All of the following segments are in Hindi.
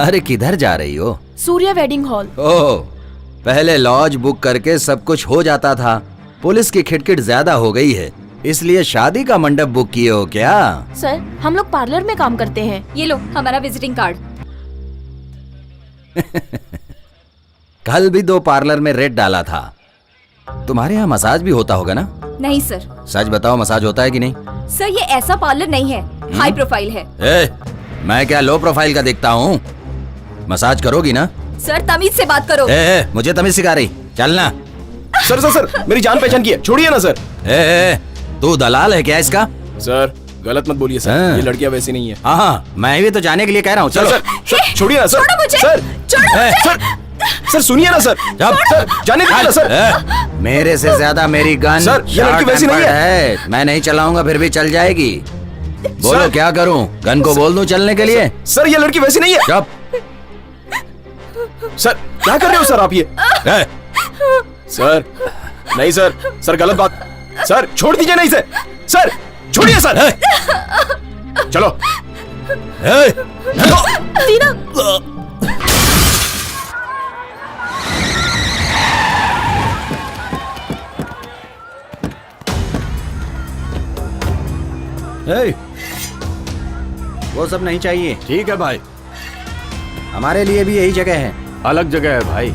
अरे किधर जा रही हो? Surya wedding hall. ओह, पहले लॉज बुक करके सब कुछ हो जाता था। पुलिस की खिटखिट ज्यादा हो गई है, इसलिए शादी का मंडप बुक किए हो क्या? सर, हम लोग पार्लर में काम करते हैं। ये लो हमारा विजिटिंग कार्ड। कल भी 2 पार्लर में रेट डाला था। तुम्हारे यहाँ मसाज भी होता होगा ना? नहीं सर। सच बताओ, मसाज होता है कि नहीं? सर ये ऐसा पार्लर नहीं है, हाई प्रोफाइल है। मैं क्या लो प्रोफाइल का दिखता हूँ? मसाज करोगी ना? सर तमीज से बात करो। मुझे तमीज सिखा रही, चलना। सर सर सर, मेरी जान पहचान की है, छोड़िए ना सर। तू दलाल है क्या इसका? सर गलत मत बोलिए सर, ये लड़कियां वैसी नहीं है। हाँ, मैं भी तो जाने के लिए कह रहा हूँ। चलो सर, छोड़िए ना सर। छोड़ो मुझे। सर छोड़ो मुझे। सर सुनिए ना सर। सर जाने दीजिए ना सर। मेरे से ज्यादा मेरी गन सर, ये लड़की वैसी नहीं है। मैं नहीं चलाऊंगा, फिर भी चल जाएगी। बोलो क्या करूं? गन को बोल दूं चलने के लिए? सर ये लड़की वैसी नहीं है। चुप। सर क्या कर रहे हो सर आप ये? सर नहीं सर, सर गलत बात। सर छोड़ दीजिए ना इसे। सर छोड़िए सर। चलो। दीना, वो सब नहीं चाहिए। ठीक है भाई, हमारे लिए भी यही जगह है। अलग जगह है भाई।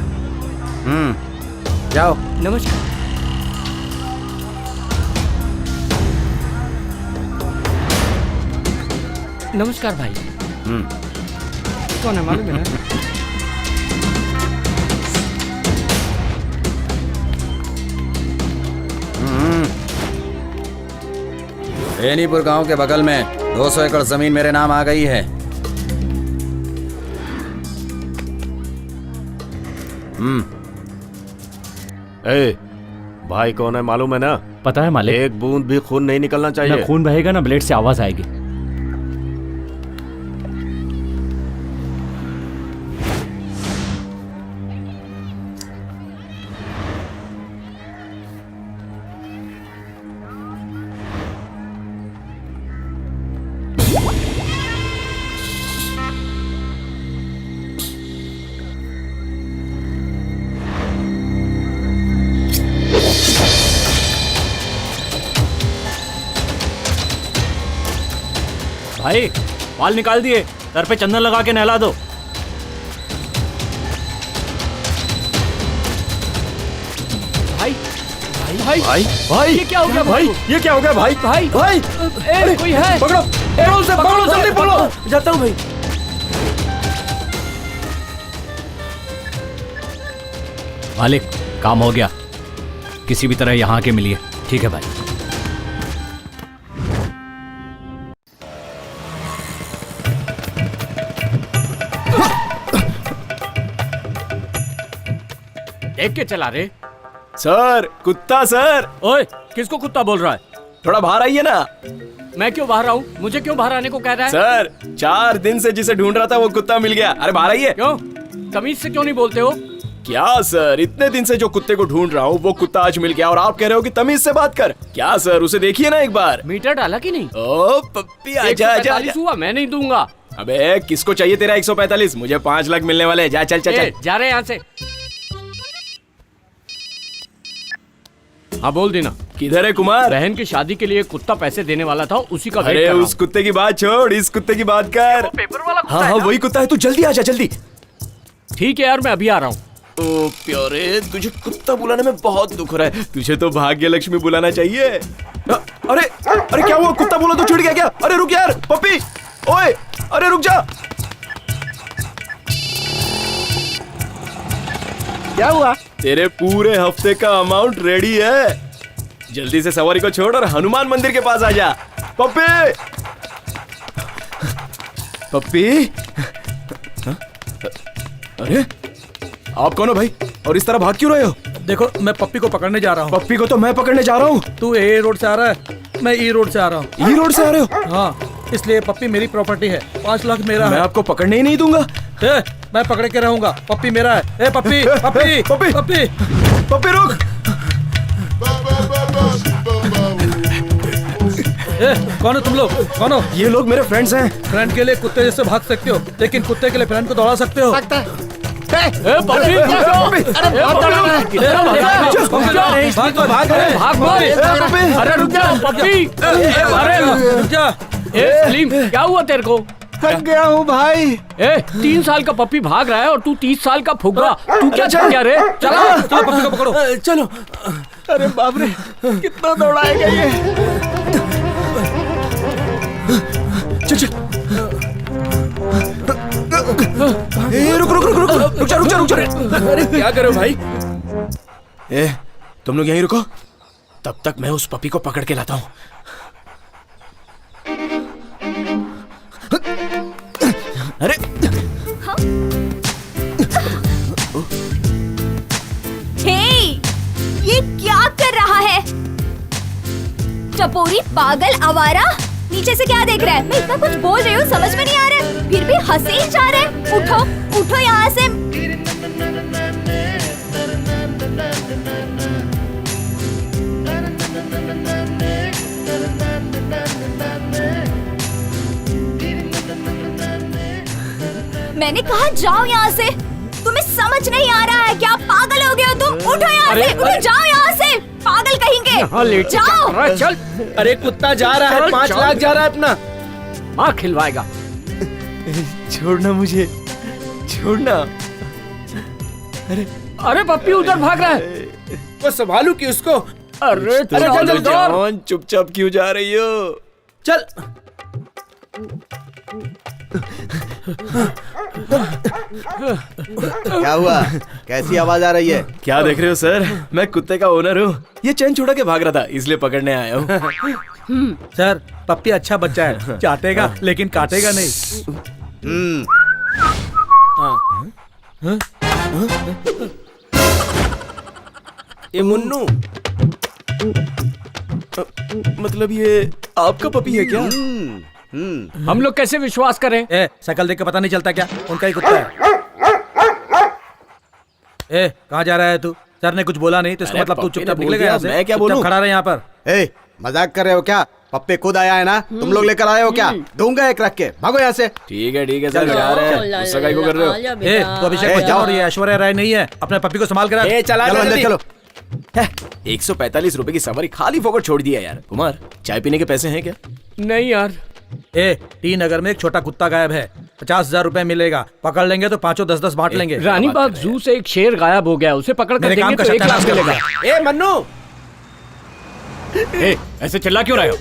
जाओ। नमस्कार। नमस्कार भाई। कौन है मालूम है ना? बेनीपुर गांव के बगल में 200 एकड़ जमीन मेरे नाम आ गई है। भाई कौन है मालूम है ना? पता है मालिक। एक बूंद भी खून नहीं निकलना चाहिए। ना खून बहेगा ना ब्लेड से आवाज आएगी। भाई बाल निकाल दिए, सर पे चंदन लगा के नहला दो। भाई भाई भाई भाई भाई ये क्या हो गया भाई? ये क्या हो गया भाई? भाई भाई ए, कोई है? पकड़ो, पकड़ो से पकड़ो, जल्दी पकड़ो। जाता हूँ भाई। मालिक काम हो गया, किसी भी तरह यहाँ के मिलिए। ठीक है भाई। देख के चला रे। सर कुत्ता सर। ओए किसको कुत्ता बोल रहा है? थोड़ा बाहर आइए ना। मैं क्यों बाहर आऊं? मुझे क्यों बाहर आने को कह रहा है? सर 4 दिन से जिसे ढूंढ रहा था वो कुत्ता मिल गया। अरे बाहर आइए। क्यों? तमीज से क्यों नहीं बोलते हो? क्या सर, इतने दिन से जो कुत्ते को ढूंढ रहा हूँ वो कुत्ता आज मिल गया और आप कह रहे हो कि तमीज से बात कर। क्या सर, उसे देखिए ना एक बार। मीटर डाला कि नहीं? ओ पप्पी आजा आजा। 145 हुआ, मैं नहीं दूंगा। अबे किसको चाहिए तेरा 145? मुझे 5 लाख मिलने वाले हैं। जा चल चल चल। जा रहे हैं यहाँ से। हाँ बोल देना। किधर है कुमार? बहन की शादी के लिए कुत्ता पैसे देने वाला था, उसी का वेट अरे कर रहा उस कुत्ते की बात छोड़, इस कुत्ते की बात कर। पेपर वाला कुत्ता हाँ है हाँ ना? वही कुत्ता है, तू जल्दी आजा जल्दी। ठीक है यार, मैं अभी आ रहा हूँ। ओ प्यारे, तुझे कुत्ता बुलाने में बहुत दुख हो रहा है। तुझे तो भाग्य लक्ष्मी बुलाना चाहिए। अरे अरे क्या हुआ? कुत्ता बोला तो छूट गया क्या? अरे रुक यार पप्पी, ओए अरे रुक जा। क्या हुआ? तेरे पूरे हफ्ते का अमाउंट रेडी है। जल्दी से सवारी को छोड़ और हनुमान मंदिर के पास आ जा। पप्पी पप्पी। अरे आप कौन हो भाई, और इस तरह भाग क्यों रहे हो? देखो मैं पप्पी को पकड़ने जा रहा हूँ। पप्पी को तो मैं पकड़ने जा रहा हूँ। तू ए रोड से आ रहा है, मैं ई रोड से आ रहा हूँ। ई रोड से आ रहे हो? हाँ, इसलिए पप्पी मेरी प्रॉपर्टी है। 5 लाख मेरा मैं है। आपको पकड़ने ही नहीं दूंगा। मैं पकड़ के रहूंगा। पप्पी मेरा है। ए पप्पी पप्पी पप्पी पप्पी पप्पी रुक। कौन हो तुम लोग? कौन हो? ये लोग मेरे फ्रेंड्स हैं। फ्रेंड के लिए कुत्ते जैसे भाग सकते हो, लेकिन कुत्ते के लिए फ्रेंड को दौड़ा सकते हो। अरे रुक जा पप्पी, अरे रुक जा। सलीम क्या हुआ तेरे को? थक गया हूँ भाई। 3 साल का पप्पी भाग रहा है और तू 30 साल का फुग्गा। तू क्या थक गया रे? चला चलो पप्पी को पकड़ो। चलो। अरे बाप रे, कितना दौड़ाएगा ये। चल चल। रुक रुक रुक रुक रुक जा रुक जा रुक जा। अरे क्या करो भाई? तुम लोग यहीं रुको, तब तक मैं उस पपी को पकड़ के लाता हूँ। अरे हे, ये क्या कर रहा है? टपोरी पागल आवारा, नीचे से क्या देख रहा है? मैं इतना कुछ बोल रही हूँ, समझ में नहीं आ रहा है, फिर भी हंसे ही जा रहे हैं। उठो उठो यहाँ से। मैंने कहा जाओ यहाँ से। तुम्हें समझ नहीं आ रहा है क्या? पागल हो गए हो तुम? उठो यहाँ से, उठो, जाओ यहाँ से, पागल कहेंगे। जाओ। चल। अरे कुत्ता जा रहा है, 5 लाख जा रहा है अपना। माँ खिलवाएगा। छोड़ना मुझे, छोड़ना। अरे पप्पी उधर भाग रहा है। वो संभालू कि उसको? अरे चल जॉन, चुपचाप क्यों जा रही हो? चल। क्या हुआ? कैसी आवाज आ रही है? क्या देख रहे हो सर? मैं कुत्ते का ओनर हूँ। ये चैन छोड़ा के भाग रहा था, इसलिए पकड़ने आया हूँ। सर पप्पी अच्छा बच्चा है, चाटेगा लेकिन काटेगा नहीं। ये मुन्नू, मतलब ये आपका पपी है क्या? हम लोग कैसे विश्वास करें? शकल देख के पता नहीं चलता क्या? उनका ही कुत्ता है। कहाँ जा रहा है तू? सर ने कुछ बोला नहीं तो इसका मतलब तू चुपचाप निकलेगा यहाँ से? मैं क्या बोलूं? खड़ा रहे यहाँ पर। मजाक कर रहे हो क्या? पप्पी खुद आया है ना, तुम लोग लेकर आए हो क्या? दूंगा एक रख के, भागो यहाँ से। ठीक है सर, जा रहे हैं। गुस्सा काहे को कर रहे हो? तो अभिषेक बच्चन और ये ऐश्वर्या राय नहीं है, अपने पप्पी को संभाल कर। चला चलो अंदर चलो। 145 रुपए की सवारी खाली फोकट छोड़ दिया यार। कुमार, चाय पीने के पैसे हैं क्या? नहीं यार। टी नगर में एक छोटा कुत्ता गायब है, 50,000 रुपए मिलेगा। पकड़ लेंगे तो 5 10 बांट लेंगे। रानी बाग जू से एक शेर गायब हो गया, उसे पकड़ कर देंगे तो 1 लाख मिलेगा। मन्नू, ऐसे चिल्ला क्यों रहे हो?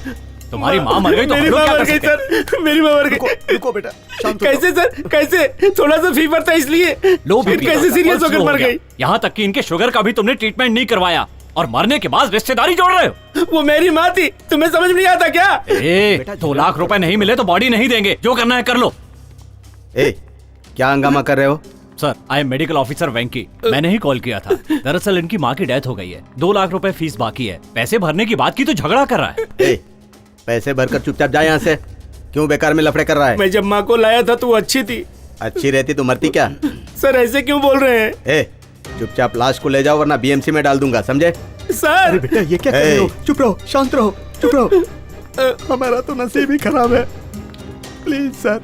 तुम्हारी माँ मर गई तो मेरी माँ मर गई सर, मेरी माँ मर गई। रुको बेटा, कैसे सर, कैसे? थोड़ा सा फीवर था इसलिए। लो फिर कैसे सीरियस होकर मर गई? यहाँ तक कि इनके शुगर का भी तुमने ट्रीटमेंट नहीं करवाया और मरने के बाद रिश्तेदारी जोड़ रहे हो। वो मेरी माँ थी, तुम्हें समझ में नहीं आता क्या? 2 लाख रुपए नहीं मिले तो बॉडी नहीं देंगे, जो करना है कर लो। क्या हंगामा कर रहे हो? Sir, I am medical officer Venky. मैंने ही कॉल किया था। दरअसल इनकी माँ की डेथ हो गई है, 2 लाख रुपए फीस बाकी है। पैसे भरने की बात की तो झगड़ा कर रहा है। पैसे भरकर चुपचाप जा यहाँ से। क्यों बेकार में लफड़े कर रहा है? मैं जब माँ को लाया था तो वो अच्छी थी। अच्छी रहती तो मरती क्या? सर ऐसे क्यों बोल रहे हैं? चुपचाप लाश को ले जाओ वरना बीएमसी में डाल दूंगा, समझे? सर बेटा ये क्या कर रहे हो? चुप रहो, शांत रहो, चुप रहो। हमारा तो नसीब ही खराब है। प्लीज सर,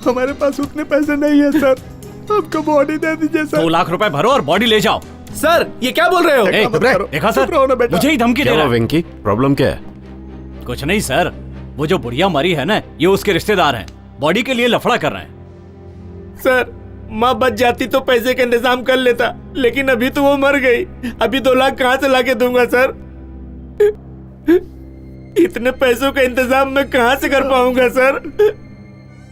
हमारे पास उतने पैसे नहीं है सर, हमको बॉडी दे दीजिए सर। 2 लाख रुपए भरो और बॉडी ले जाओ। सर ये क्या बोल रहे हो? देखा सर, मुझे ही धमकी दे रहा है। वेंकी, प्रॉब्लम क्या है? कुछ नहीं सर, वो जो बुढ़िया मरी है ना, ये उसके रिश्तेदार हैं, बॉडी के लिए लफड़ा कर रहे हैं। सर माँ बच जाती तो पैसे का इंतजाम कर लेता, लेकिन अभी तो वो मर गई। अभी 2 लाख कहाँ से लाके दूंगा सर? इतने पैसों का इंतजाम मैं कहाँ से कर पाऊंगा सर?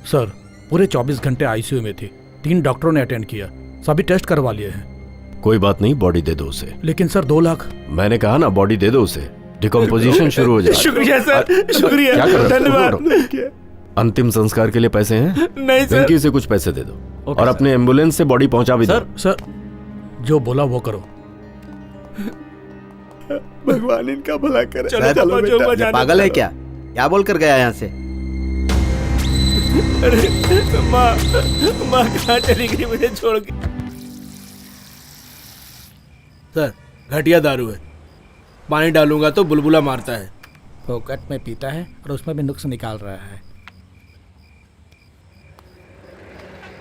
सर पूरे 24 घंटे आईसीयू में थी, 3 डॉक्टरों ने अटेंड किया, सभी टेस्ट करवा लिए हैं। कोई बात नहीं, बॉडी दे दो उसे। लेकिन सर 2 लाख। मैंने कहा ना, बॉडी दे दो उसे, डिकम्पोजिशन शुरू हो जाए। शुक्रिया सर, शुक्रिया, क्या कर रहे हो? धन्यवाद। अंतिम संस्कार के लिए पैसे हैं? नहीं सर। वेंकी से कुछ पैसे दे दो और अपने एम्बुलेंस से बॉडी पहुंचा भी दो। सर जो बोला वो करो। भगवान इनका भला करे। चलो, चलो बेटा। ये पागल है क्या? क्या बोल कर गया यहाँ से? माँ कहाँ चली गई मुझे छोड़ के? सर घटिया दारू है, पानी डालूंगा तो बुलबुला मारता है। फोकट में पीता है और उसमें भी नुक्स निकाल रहा है।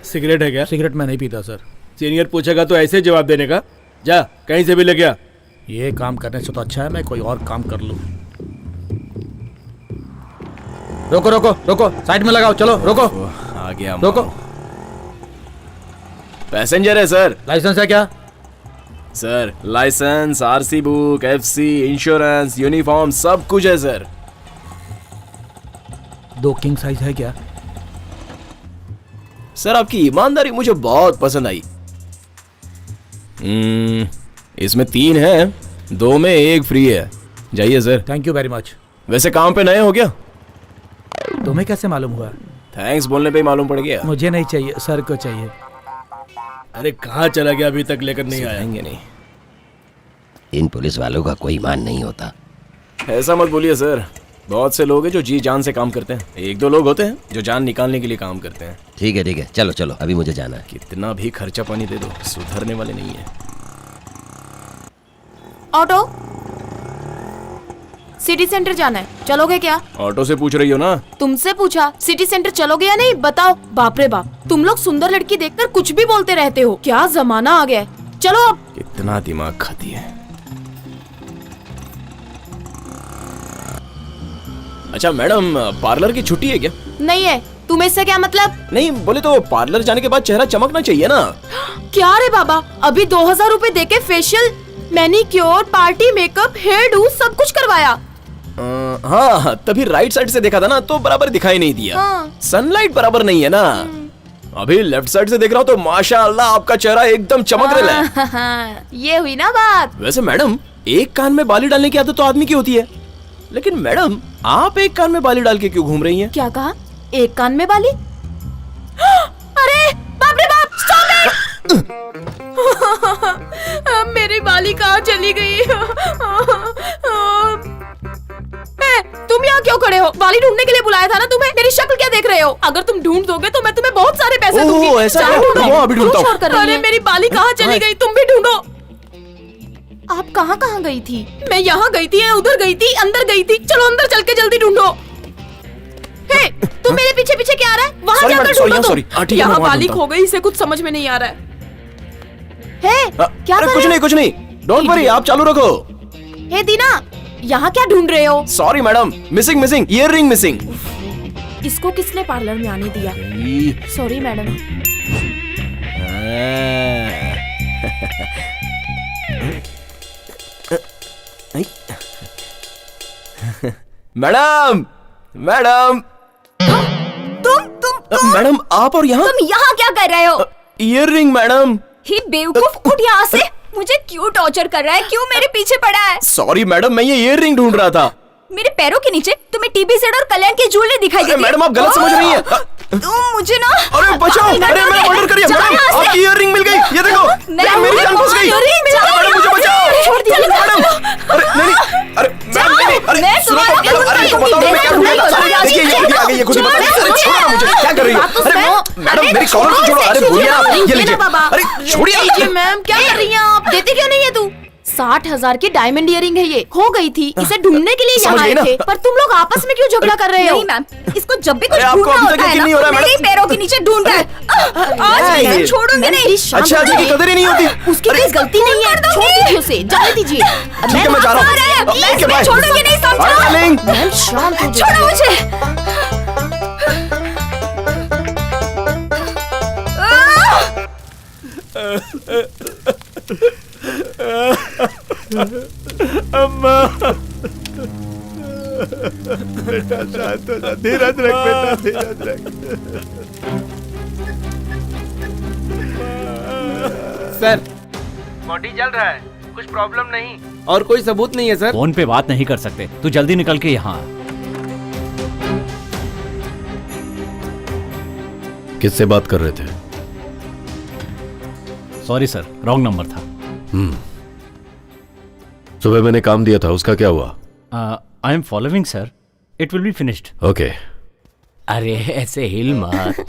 सिगरेट है क्या? सिगरेट मैं नहीं पीता सर। सीनियर पूछेगा तो ऐसे जवाब देने का? जा कहीं से भी ले गया। ये काम करने से तो अच्छा है मैं कोई और काम कर लूँ। रोको रोको रोको, साइड में लगाओ, चलो रोको आ गया रोको। पैसेंजर है सर। लाइसेंस है क्या? Sir licence, RC book, FC, insurance, uniform सब कुछ है सर। 2 किंग साइज है क्या? सर आपकी ईमानदारी मुझे बहुत पसंद आई। इसमें 3 है, 2 में 1 फ्री है। जाइए sir. Thank you very much. वैसे काम पे नए हो क्या? तुम्हें कैसे मालूम हुआ? थैंक्स बोलने पे ही मालूम पड़ गया। मुझे नहीं चाहिए, सर को चाहिए। अरे कहाँ चला गया? अभी तक लेकर नहीं आया। आएंगे नहीं। इन पुलिस वालों का कोई ईमान नहीं होता। ऐसा मत बोलिए सर, बहुत से लोग हैं जो जी जान से काम करते हैं। 1-2 लोग होते हैं जो जान निकालने के लिए काम करते हैं। ठीक है, चलो चलो, अभी मुझे जाना है। कितना भी खर्चा पानी दे दो, सुधरने वाले नहीं है। ऑटो, सिटी सेंटर जाना है, चलोगे क्या? ऑटो से पूछ रही हो ना? तुमसे पूछा, सिटी सेंटर चलोगे या नहीं बताओ। बाप रे बाप, तुम लोग सुंदर लड़की देखकर कुछ भी बोलते रहते हो। क्या जमाना आ गया है। चलो अब। कितना दिमाग खाती है। अच्छा मैडम, पार्लर की छुट्टी है क्या? नहीं है। तुम्हें इससे क्या मतलब? नहीं बोले तो पार्लर जाने के बाद चेहरा चमकना चाहिए ना। क्या रे बाबा, अभी 2000 रुपए देके facial, manicure, party makeup, hairdo सब कुछ करवाया। हाँ तभी राइट साइड से देखा था ना तो बराबर दिखाई नहीं दिया। हाँ। सनलाइट बराबर नहीं है ना। अभी लेफ्ट साइड से देख रहा हूँ तो माशाअल्लाह आपका चेहरा एकदम चमक रहा है। ये हुई ना बात। वैसे मैडम, एक कान में बाली डालने की आदत तो आदमी की होती है, लेकिन मैडम आप एक कान में बाली डाल के क्यों घूम रही हैं? क्या कहा? एक कान में बाली? अरे बाप रे बाप, स्टॉप इट! मेरी बाली कहाँ चली गई? तुम यहाँ क्यों खड़े हो? बाली ढूंढने के लिए बुलाया था ना तुम्हें। मेरी शक्ल क्या देख रहे हो? अगर तुम ढूंढ दोगे तो मैं तुम्हें बहुत सारे पैसे दूंगी। ओह, ऐसा जाओ है? ढूंढो। वो अभी ढूंढता हूँ। क्यों शोर कर रही है? मेरी बाली कहाँ चली गई? तुम भी ढूंढो। आप कहाँ गई थी? मैं यहाँ गई थी, उधर गई थी, अंदर गई थी। चलो अंदर चल के जल्दी ढूंढो। हे, तुम मेरे पीछे पीछे क्या आ रहा है? वहाँ Sorry, जाकर madam, sorry, ढूंढो sorry. तुम। ठीक है, यहाँ मैं वहाँ बाली ढूंढता खो गई, इसे कुछ समझ में नहीं आ रहा है। हे, क्या अरे कर कुछ रहे नहीं कुछ नहीं, डोंट वरी, आप चालू रखो। हो? हे दीना, यहाँ क्या ढूंढ रहे हो? Sorry madam, missing earliness missing. इसको किसने पार्लर में आने दिया? Sorry madam. मैडम मैडम तुम मैडम, आप और यहाँ? तुम यहाँ क्या कर रहे हो? Earliness madam. ही बेवकूफ, उठ यहाँ से। मुझे क्यों टॉर्चर कर रहा है? क्यों मेरे पीछे पड़ा है? सॉरी मैडम, मैं ये ईयररिंग ढूंढ रहा था। मेरे पैरों के नीचे तुम्हें टीबी सेट और कल्याण की ज्वेलरी दिखाई देती है। मैडम आप गलत समझ रही हैं। तुम मुझे ना, अरे बचाओ, अरे मैंने मर्डर कर दिया। मैडम आपकी ईयररिंग मिल गई, ये देखो। मेरी जान फंस गई। मैडम मुझे बचाओ। छोड़ दिया मैडम, अरे नहीं, अरे मैडम नहीं, अरे सुनो तो, मैडम, अरे इनको बताओ मैं क्या ढूंढ रहा था। देखिए ये खुद ही आ गई, ये खुद ही बता रही है। अरे छोड़ो ना मुझे, क्या कर रही हो? अरे मैडम मेरी कॉलर तो छोड़ो। अरे बोलिए आप, ये लीजिए। अरे छोड़िए मैम, क्या कर रही हैं आप? देती क्यों नहीं है तू? 60,000 की डायमंड इयरिंग है, ये खो गई थी। इसे ढूंढने के लिए समझ यहाँ गई आए ना? थे, पर तुम लोग आपस में क्यों झगड़ा कर रहे हो? नहीं मैम, इसको जब भी कुछ अरे आपको ढूंढना अभी तक होता है यकीन ना, नहीं हो रहा तो है, मेरे मैडम? पैरों के नीचे ढूंढता है। आज मैं छोड़ूंगी नहीं। अच्छा जी की कदर ही नहीं होती। उसकी कोई गलती नहीं है, छोड़ दीजिए उसे, जाने दीजिए। ठीक है मैं जा रहा हूँ। प्लीज, मैं छोड़ूंगी नहीं, समझो? डार्लिंग। मैम शांत हो छोड़ो मुझे। बेटा शांत हो जा, धीरज रख बेटा, धीरज रख। सर बॉडी जल रहा है, कुछ प्रॉब्लम नहीं और कोई सबूत नहीं है सर। फोन पे बात नहीं कर सकते, तू जल्दी निकल के यहाँ आ। किससे बात कर रहे थे? सॉरी सर, रॉन्ग नंबर था। सुबह मैंने काम दिया था, उसका क्या हुआ? I am following sir, it will be finished. Okay. अरे ऐसे हिल मत।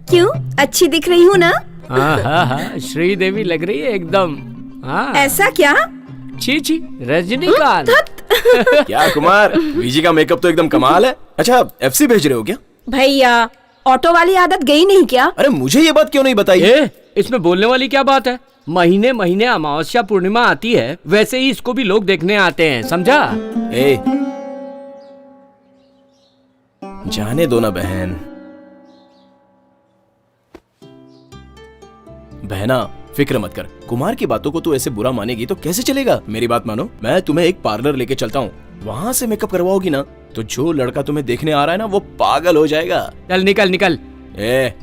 क्यों, अच्छी दिख रही हूँ ना? हाँ हाँ हाँ, श्रीदेवी लग रही है एकदम। हाँ ऐसा क्या? छी छी रजनीकांत। क्या कुमार, वीजी का मेकअप तो एकदम कमाल है। अच्छा, एफसी भेज रहे हो क्या? भैया ऑटो वाली आदत गई नहीं क्या? अरे मुझे ये बात क्यों नहीं बताई? इसमें बोलने वाली क्या बात है? महीने महीने अमावस्या पूर्णिमा आती है, वैसे ही इसको भी लोग देखने आते हैं, समझा? जाने दो ना बहन। बहना फिक्र मत कर, कुमार की बातों को तू ऐसे बुरा मानेगी तो कैसे चलेगा? मेरी बात मानो, मैं तुम्हें एक पार्लर लेके चलता हूँ, वहाँ से मेकअप करवाओगी ना तो जो लड़का तुम्हें देखने आ रहा है ना वो पागल हो जाएगा। चल निकल निकल।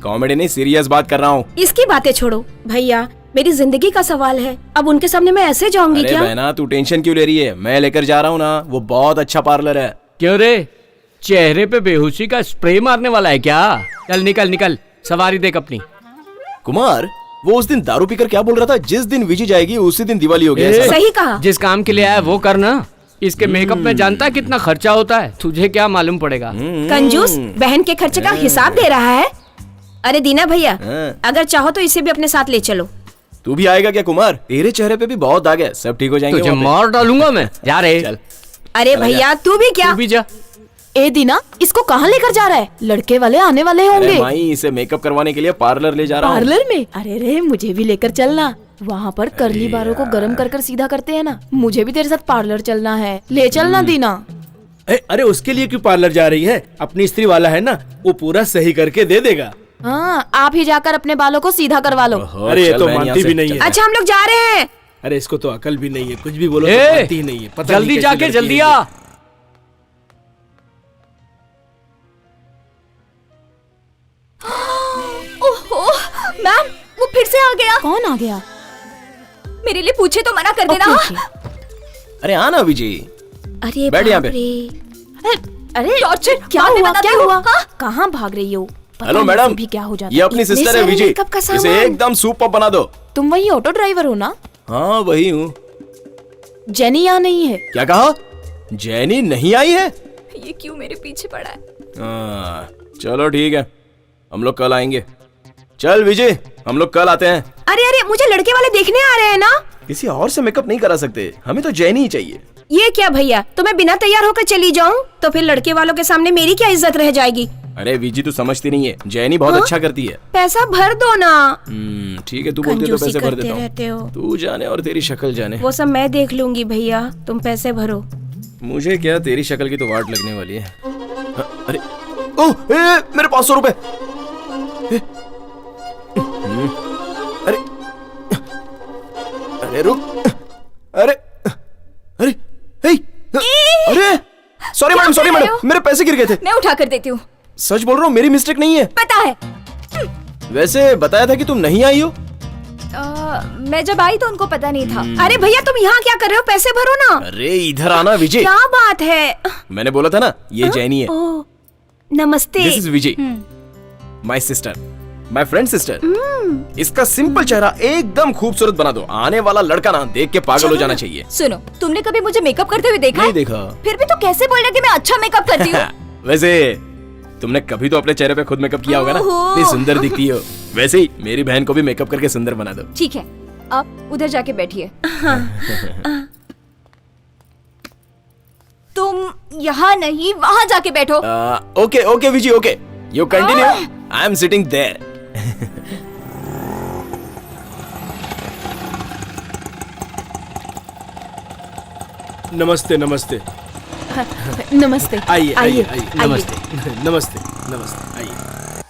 कॉमेडी नहीं, सीरियस बात कर रहा हूँ। इसकी बातें छोड़ो भैया, मेरी जिंदगी का सवाल है, अब उनके सामने मैं ऐसे जाऊंगी क्या? बहना तू टेंशन क्यों ले रही है, मैं लेकर जा रहा हूँ ना, वो बहुत अच्छा पार्लर है। क्यों रे, चेहरे पे बेहोशी का स्प्रे मारने वाला है क्या? चल निकल निकल, सवारी देख अपनी। कुमार, वो उस दिन दारू पीकर क्या बोल रहा था, जिस दिन विजी जाएगी उसी दिन दिवाली हो गया। सही कहा। जिस काम के लिए आया वो करना। इसके मेकअप में जानता है कितना खर्चा होता है? तुझे क्या मालूम पड़ेगा? कंजूस, बहन के खर्चे का हिसाब दे रहा है। अरे दीना भैया, अगर चाहो तो इसे भी अपने साथ ले चलो। तू भी आएगा क्या कुमार? तेरे चेहरे पे भी बहुत दाग है, सब ठीक हो जाएंगे। तुझे मार डालूंगा मैं, जा रे। चल। अरे भैया तू भी क्या? तू भी जा। ए दीना, इसको कहाँ लेकर जा रहा है? लड़के वाले आने वाले होंगे। माई, इसे मेकअप करवाने के लिए पार्लर ले जा रहा हूँ। पार्लर में? अरे रे, मुझे भी लेकर चलना। वहाँ पर कर्ली बालों को गरम कर कर सीधा करते हैं ना, मुझे भी तेरे साथ पार्लर चलना है, ले चलना दीना। अरे उसके लिए क्यों पार्लर जा रही है? अपनी स्त्री वाला है ना, वो पूरा सही करके दे देगा। हाँ, आप ही जाकर अपने बालों को सीधा करवा लो। अरे ये तो मानती भी नहीं है। अच्छा हम लोग जा रहे हैं। अरे इसको तो अकल भी नहीं है, कुछ भी बोलो तो मानती ही नहीं है। पता जल्दी नहीं जाके जल्दी आ। ओहो मैम, वो फिर से आ गया। कौन आ गया? मेरे लिए पूछे तो मना कर देना। अरे आना विजय। अरे बैठ यहाँ पे। अरे टॉर्चर क्या हुआ? क्या हुआ? कहाँ भाग रही हो? हेलो मैडम, भी क्या हो जाता? ये अपनी सिस्टर है विजय, इसे एकदम सूप बना दो। तुम वही ऑटो ड्राइवर हो ना? हाँ वही हूँ। जेनी यहाँ नहीं है। क्या कहा? जेनी नहीं आई है? ये क्यों मेरे पीछे पड़ा है? चलो ठीक है, हम लोग कल आएंगे। चल विजय, हम लोग कल आते हैं। अरे अरे, मुझे लड़के वाले देखने आ रहे हैं ना। किसी और से मेकअप नहीं करा सकते, हमें तो जेनी ही चाहिए। ये क्या भैया, तो मैं बिना तैयार होकर चली जाऊं तो फिर लड़के वालों के सामने मेरी क्या इज्जत रह जाएगी? अरे विजी तू समझती नहीं है, जेनी बहुत अच्छा करती है। पैसा भर दो ना। ठीक है, तू बोलती है तो पैसे भर देता रहते हो। हूँ। तू जाने और तेरी शक्ल जाने। वो सब मैं देख लूंगी भैया, तुम पैसे भरो। मुझे क्या, तेरी शक्ल की तो वाट लगने वाली है। अरे ओह, मेरे 500 रुपए। अरे अरे रुक, अरे अरे अरे सॉरी मैडम, मेरे पैसे गिर गए थे। मैं उठा कर देती हूँ। सच बोल रहा हूँ, मेरी मिस्टेक नहीं है। पता है। वैसे बताया था कि तुम नहीं आई हो। मैं जब आई तो उनको पता नहीं था। अरे भैया तुम यहाँ क्या कर रहे हो? पैसे भरो ना। अरे इधर आना विजय। क्या बात है? मैंने बोला था ना, ये जैनी है। ओह नमस्ते। This is Vijay, my sister, my friend sister. इसका सिंपल चेहरा एकदम खूबसूरत बना दो, आने वाला लड़का ना देख के पागल हो जाना चाहिए। सुनो, तुमने कभी मुझे मेकअप करते हुए देखा? नहीं देखा। फिर भी तो कैसे बोल रहे कि मैं अच्छा मेकअप करती हूँ? वैसे तुमने कभी तो अपने चेहरे पे खुद मेकअप किया होगा ना, ओहो। इतनी सुंदर दिखती हो। वैसे ही मेरी बहन को भी मेकअप करके सुंदर बना दो। ठीक है, आप उधर जाके बैठिए। तुम यहाँ नहीं, वहाँ जाके बैठो। Okay okay Vijay, okay you continue, I am sitting there. नमस्ते नमस्ते। नमस्ते। आइए आइए आइए। नमस्ते। नमस्ते नमस्ते, आइए।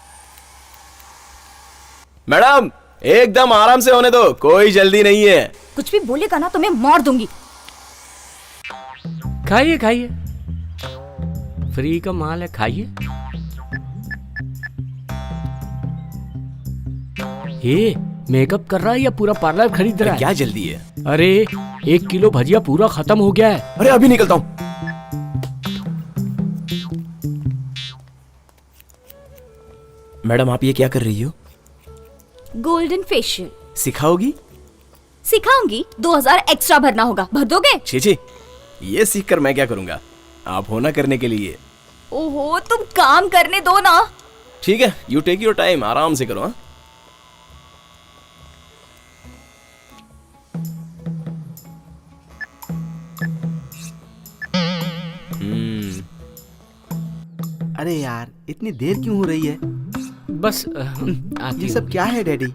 मैडम एकदम आराम से होने दो, कोई जल्दी नहीं है। कुछ भी बोलेगा ना तो मैं मार दूंगी। खाइए खाइए, फ्री का माल है, खाइए। ये मेकअप कर रहा है या पूरा पार्लर खरीद रहा है? क्या जल्दी है? अरे 1 किलो भजिया पूरा खत्म हो गया है। अरे अभी निकलता हूँ। मैडम आप ये क्या कर रही हो? गोल्डन फेशियल सिखाओगी? सिखाऊंगी। 2000 एक्स्ट्रा भरना होगा, भर दोगे? छी, ये सीख कर मैं क्या करूंगा, आप होना करने के लिए। ओहो, तुम काम करने दो ना। ठीक है, यू टेक योर टाइम, आराम से करो। हाँ इतनी देर क्यों हो रही है? बस आती ये हूँ। सब क्या है डैडी?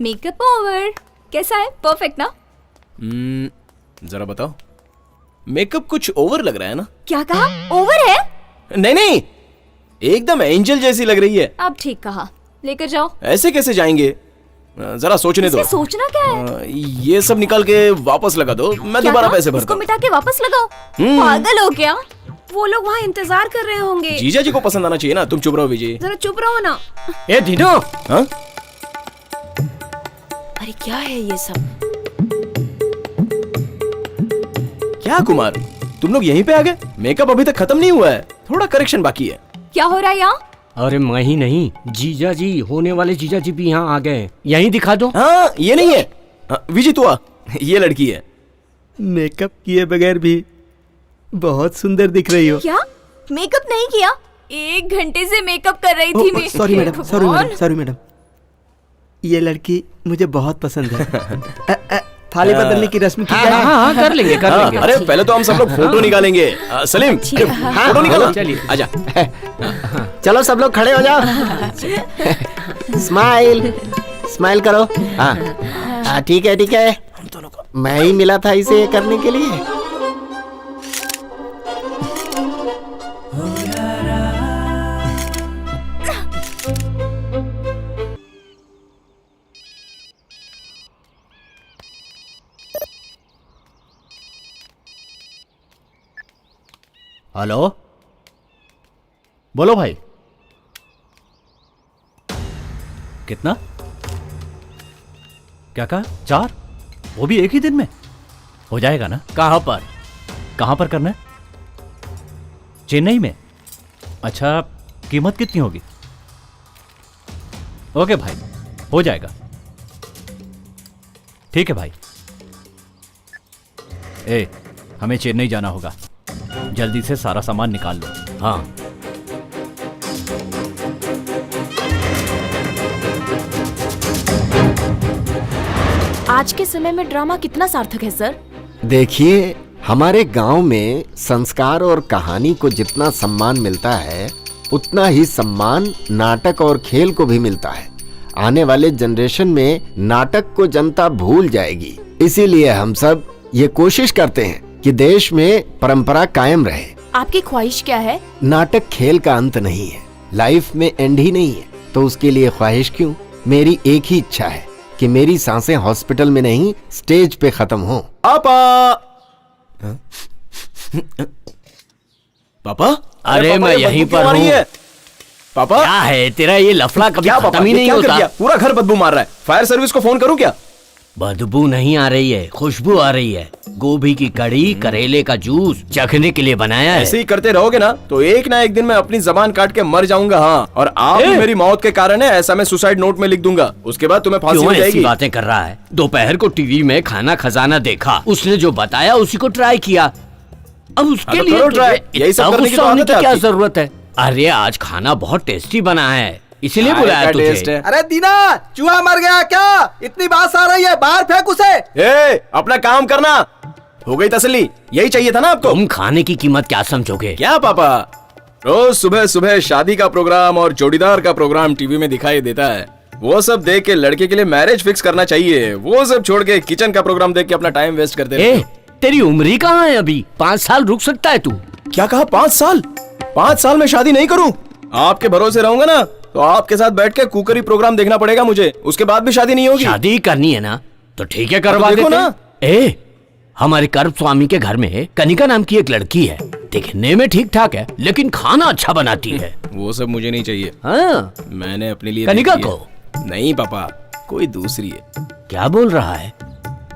Makeup over. कैसा है? परफेक्ट ना? जरा बताओ। मेकअप कुछ ओवर लग रहा है ना? क्या कहा? ओवर है? नहीं नहीं, एकदम एंजल जैसी लग रही है। अब ठीक कहा। लेकर जाओ। ऐसे कैसे जाएंगे? जरा सोचने दो। इसमें सोचना क्या है? ये सब निकाल के वापस लगा दो, मैं क्या दोबारा कहा? पैसे भरता इसको हूँ। मिटा के वापस लगाओ। पागल हो क्या? वो लोग वहाँ इंतजार कर रहे होंगे। जीजा जी को पसंद आना चाहिए ना। तुम चुप रहो विजय। जरा चुप रहो ना। ए दीनो, हाँ? अरे क्या है ये सब? क्या कुमार, तुम लोग यहीं पे आ गए? मेकअप अभी तक खत्म नहीं हुआ है, थोड़ा करेक्शन बाकी है। क्या हो रहा है यहाँ? अरे मैं ही नहीं, जीजा जी, होने वाले जीजा जी भी यहाँ आ गए। यहीं दिखा दो। हाँ, ये नहीं है। विजय तू आ, ये लड़की है। मेकअप किए बगैर भी बहुत सुंदर दिख रही हो। क्या? मेकअप नहीं किया? 1 घंटे से मेकअप कर रही थी मैं। सॉरी मैडम, सॉरी भगवान। Madam, sorry madam. ये लड़की मुझे बहुत पसंद है। थाली बदलने की रस्म की जाए। हाँ, कर लेंगे, कर लेंगे। अरे पहले तो हम सब लोग फोटो निकालेंगे। सलीम, अरे, फोटो निकालो। चलिए। आजा। चलो सब लोग खड़े हो जाओ। स्माइल, स्माइल करो। हाँ ठीक है, ठीक है। मैं ही मिला था इसे ये करने के लिए। हेलो, बोलो भाई। कितना? क्या कहा? 4? वो भी एक ही दिन में? हो जाएगा ना? कहाँ पर? कहाँ पर करना है? चेन्नई में? अच्छा, कीमत कितनी होगी? ओके भाई, हो जाएगा। ठीक है भाई। हमें चेन्नई जाना होगा, जल्दी से सारा सामान निकाल लो। हाँ। आज के समय में ड्रामा कितना सार्थक है सर? देखिए, हमारे गांव में संस्कार और कहानी को जितना सम्मान मिलता है, उतना ही सम्मान नाटक और खेल को भी मिलता है। आने वाले जनरेशन में नाटक को जनता भूल जाएगी, इसीलिए हम सब ये कोशिश करते हैं कि देश में परंपरा कायम रहे। आपकी ख्वाहिश क्या है? नाटक खेल का अंत नहीं है, लाइफ में एंड ही नहीं है, तो उसके लिए ख्वाहिश क्यों? मेरी एक ही इच्छा है कि मेरी सांसें हॉस्पिटल में नहीं, स्टेज पे खत्म हो। पापा, पापा, अरे पापा, मैं ये यहीं बदबू पर क्यों आ रही हूँ। है? पापा, क्या है तेरा ये लफड़ा? कभी क्या खत्म पापा, ही ये नहीं क्या कर होता। दिया? पूरा घर बदबू मार रहा है। फायर सर्विस को फोन करूं क्या? बदबू नहीं आ रही है, खुशबू आ रही है। गोभी की कड़ी, करेले का जूस चखने के लिए बनाया है। ऐसे ही करते रहोगे ना तो एक ना एक दिन मैं अपनी जबान काट के मर जाऊंगा। हाँ, और आप भी मेरी मौत के कारण है ऐसा मैं सुसाइड नोट में लिख दूंगा। उसके बाद तुम्हें फांसी क्यों हो ऐसी जाएगी। बातें कर रहा है? दोपहर को टीवी में खाना खजाना देखा, उसने जो बताया उसी को ट्राई किया। अब उसके हाँ तो लिए करो try। तुझे यही सब इतना करने की गुस्सा तो होने आदत की है क्या आपकी। जरूरत है? अरे आज खाना बहुत टेस्टी बना है, इसीलिए काय बुलाया का टेस्ट तुझे। है? अरे दीना, चूहा मर गया क्या? इतनी बात आ रही है, बाहर फेंक उसे। ए, अपना काम करना। हो गई तसल्ली? यही चाहिए था ना आपको? तुम खाने की कीमत क्या समझोगे? क्या पापा, रोज सुबह सुबह शादी का प्रोग्राम और जोड़ीदार का प्रोग्राम टीवी में दिखाई देता है। वो सब देख के लड़के के लिए मैरिज फिक्स करना चाहिए। वो सब छोड़ के किचन का प्रोग्राम देख के अपना टाइम वेस्ट करते रहते हो। तेरी उम्र ही कहाँ है अभी? 5 साल रुक सकता है तू। क्या कहा? 5 साल? 5 साल में शादी नहीं करूं? आपके भरोसे रहूंगा ना तो आपके साथ बैठ के कुकरी प्रोग्राम देखना पड़ेगा मुझे। उसके बाद भी शादी नहीं होगी। शादी करनी है ना तो ठीक है, करवा तो देखो देते ना। हैं। हमारे कर्म स्वामी के घर में कनिका नाम की एक लड़की है, दिखने में ठीक ठाक है लेकिन खाना अच्छा बनाती है। वो सब मुझे नहीं चाहिए। हाँ, मैंने अपने लिए कनिका देखी है। को? नहीं पापा, कोई दूसरी है। क्या बोल रहा है?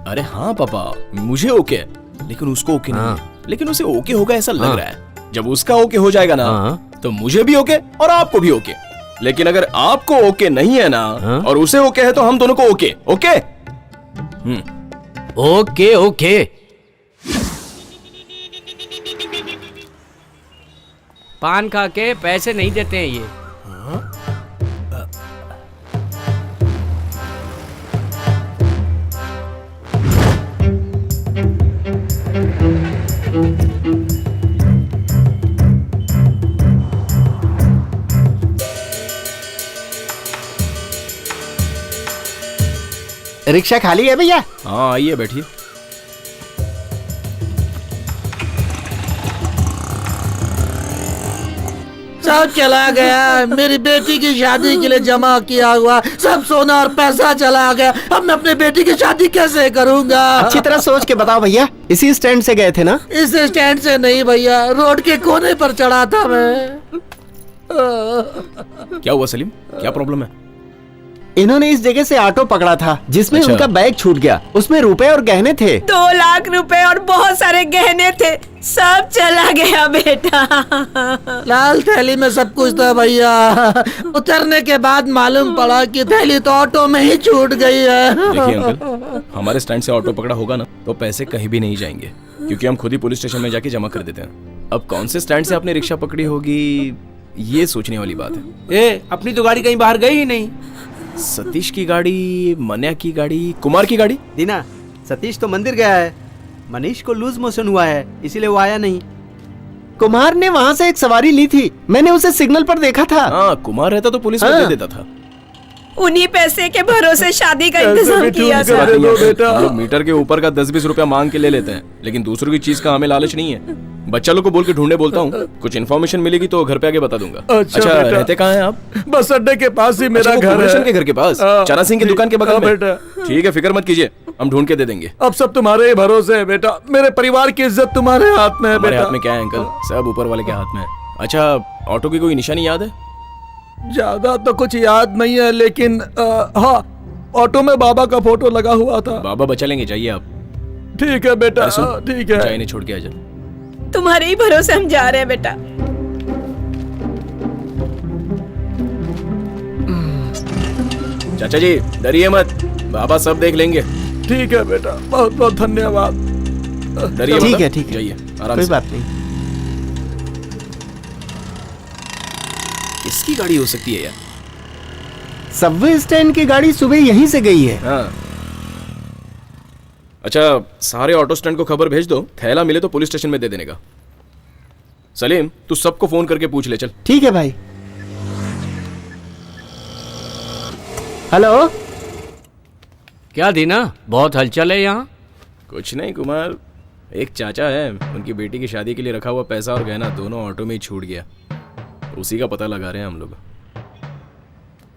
अरे हाँ पापा, मुझे ओके है लेकिन उसको ओके नहीं है। लेकिन उसे ओके होगा ऐसा लग रहा है। जब उसका ओके हो जाएगा ना तो मुझे भी ओके और आपको भी ओके। लेकिन अगर आपको ओके नहीं है ना और उसे ओके है तो हम दोनों को ओके। ओके? Okay okay. पान खा के पैसे नहीं देते हैं ये। रिक्शा खाली है भैया? हाँ आइए बैठिए। सब चला गया, मेरी बेटी की शादी के लिए जमा किया हुआ सब सोना और पैसा चला गया। अब मैं अपनी बेटी की शादी कैसे करूंगा? अच्छी तरह सोच के बताओ भैया। इसी स्टैंड से गए थे ना? इस स्टैंड से नहीं भैया, रोड के कोने पर चढ़ा था मैं। क्या हुआ सलीम, क्या प्रॉब्लम है? इन्होंने इस जगह से ऑटो पकड़ा था जिसमें अच्छा। उनका बैग छूट गया। उसमें रुपए और गहने थे। 2 लाख रुपए और बहुत सारे गहने थे, सब चला गया बेटा। लाल थैली में सब कुछ था भैया। उतरने के बाद मालूम पड़ा कि थैली तो ऑटो में ही छूट गई है। देखिए अंकल, हमारे स्टैंड से ऑटो पकड़ा होगा ना तो पैसे कहीं भी नहीं जाएंगे, क्योंकि हम खुद ही पुलिस स्टेशन में जाके जमा कर देते हैं। अब कौन से स्टैंड से आपने रिक्शा पकड़ी होगी, ये सोचने वाली बात है। अपनी तो गाड़ी कहीं बाहर गई ही नहीं। सतीश की गाड़ी, मन्या की गाड़ी, कुमार की गाड़ी? दीना, सतीश तो मंदिर गया है, मनीष को लूज मोशन हुआ है इसीलिए वो आया नहीं। कुमार ने वहाँ से एक सवारी ली थी, मैंने उसे सिग्नल पर देखा था। हाँ, कुमार रहता तो पुलिस को दे देता था। उन्हीं पैसे के भरोसे शादी का इंतजाम किया था। हम लोग मीटर के ऊपर का 10-20 रुपया मांग के ले लेते हैं, लेकिन दूसरों की चीज का हमें लालच नहीं है। बच्चा लोग को बोल के ढूंढने बोलता हूँ, कुछ इन्फॉर्मेशन मिलेगी तो घर पे आके बता दूंगा। अच्छा अच्छा रहते कहाँ हैं आप? बस अड्डे के पास ही मेरा अच्छा, वो घर कुमरेशन है। के घर के पास, हाँ, चना सिंह की जी, दुकान के बगल हाँ, में। बेटा। ठीक है, फिक्र मत कीजिए, हम ढूंढ के दे देंगे। अब सब तुम्हारे ही भरोसे है बेटा, मेरे परिवार की इज्जत तुम्हारे हाथ में है हमारे बेटा। हाथ में क्या है अंकल, सब ऊपर वाले के हाथ में है। अच्छा, ऑटो की कोई निशानी याद है? ज्यादा तो कुछ याद नहीं है, लेकिन हाँ, ऑटो में बाबा का फोटो लगा हुआ था। बाबा बचा लेंगे, जाइए आप। ठीक है बेटा, अरे सुन, ठीक है। चाय नहीं छोड़ के आ जा। तुम्हारे ही भरोसे हम जा रहे हैं बेटा। चाचा जी डरिए मत, बाबा सब देख लेंगे। ठीक है बेटा, बहुत बहुत धन्यवाद। डरिए ठीक मत, है, ठीक है। जाइए आराम कोई से। बात नहीं। किसकी गाड़ी हो सकती है यार? सबवे स्टैंड की गाड़ी सुबह यहीं से गई है। हाँ। अच्छा, सारे ऑटो स्टैंड को खबर भेज दो, थैला मिले तो पुलिस स्टेशन में दे देने का। सलीम, तू सबको फोन करके पूछ ले, चल। ठीक है भाई। हेलो। क्या दीना, बहुत हलचल है यहाँ? कुछ नहीं कुमार, एक चाचा है, उनकी बेटी की शादी के लिए रखा हुआ पैसा और गहना दोनों ऑटो में ही छूट गया। उसी का पता लगा रहे हैं हम लोग।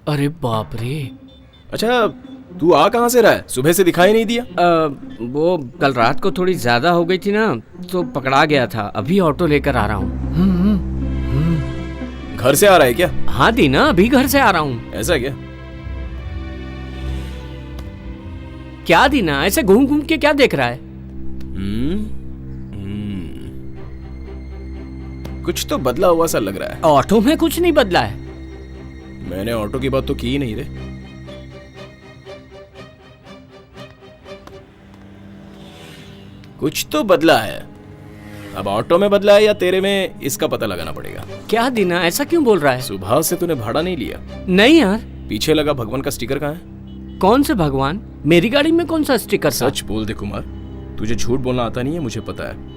अरे बाप रे। अच्छा, तू आ कहाँ से रहा है? सुबह से दिखाई नहीं दिया। वो कल रात को थोड़ी ज्यादा हो गई थी ना, तो पकड़ा गया था। अभी ऑटो लेकर आ रहा हूँ। घर से आ रहा है क्या? हाँ दीना, अभी घर से आ रहा हूँ। ऐसा क्या? क्या दीना, ऐसे घूम घूम के क्या देख रहा है? कुछ तो बदला हुआ सा लग रहा है। ऑटो में कुछ नहीं बदला है। मैंने ऑटो की बात तो की ही नहीं रे। कुछ तो बदला है। अब ऑटो में बदला है या तेरे में, इसका पता लगाना पड़ेगा। क्या दीना, ऐसा क्यों बोल रहा है? सुबह से तूने भाड़ा नहीं लिया? नहीं यार। पीछे लगा भगवान का स्टिकर कहाँ है? कौन से भगवान? मेरी गाड़ी में कौन सा स्टिकर था? सच बोल दे कुमार, तुझे झूठ बोलना आता नहीं है, मुझे पता है।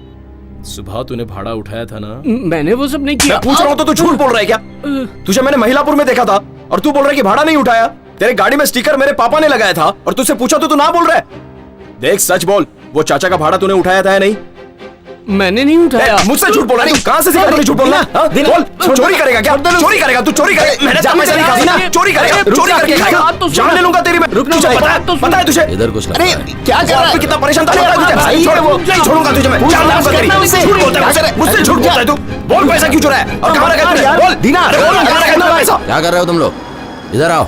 सुबह तूने भाड़ा उठाया था ना? मैंने वो सब नहीं किया। मैं पूछ रहा हूँ तो तू झूठ बोल रहा है क्या? तुझे मैंने महिलापुर में देखा था और तू बोल रहा है कि भाड़ा नहीं उठाया। तेरे गाड़ी में स्टिकर मेरे पापा ने लगाया था और तुझसे पूछा तो तू ना बोल रहा है। देख सच बोल, वो चाचा का भाड़ा तूने उठाया था या नहीं? मैंने नहीं उठाया। मुझसे झूठ बोल रहा है तू? कहां से सीखा तूने झूठ बोलना? हाँ? बोल, चोरी करेगा क्या? चोरी करेगा तू? चोरी करेगा? मैंने तो पैसा नहीं खाया ना। चोरी करेगा? चोरी करके खाएगा? जान ले लूंगा तेरी मैं। तुझे पता है तुझे? इधर कुछ अरे क्या कर रहा है? कितना परेशान था तुझे? छोड़ वो, नहीं छोड़ूंगा तुझे मैं। जान लूंगा तेरी। झूठ बोलता है मुझसे, झूठ बोलता है तू। बोल पैसा क्यों चुराया और कहां रखा तूने? बोल दीना, अरे बोल कहां रखा तूने पैसा? क्या कर रहे हो तुम लोग? इधर आओ।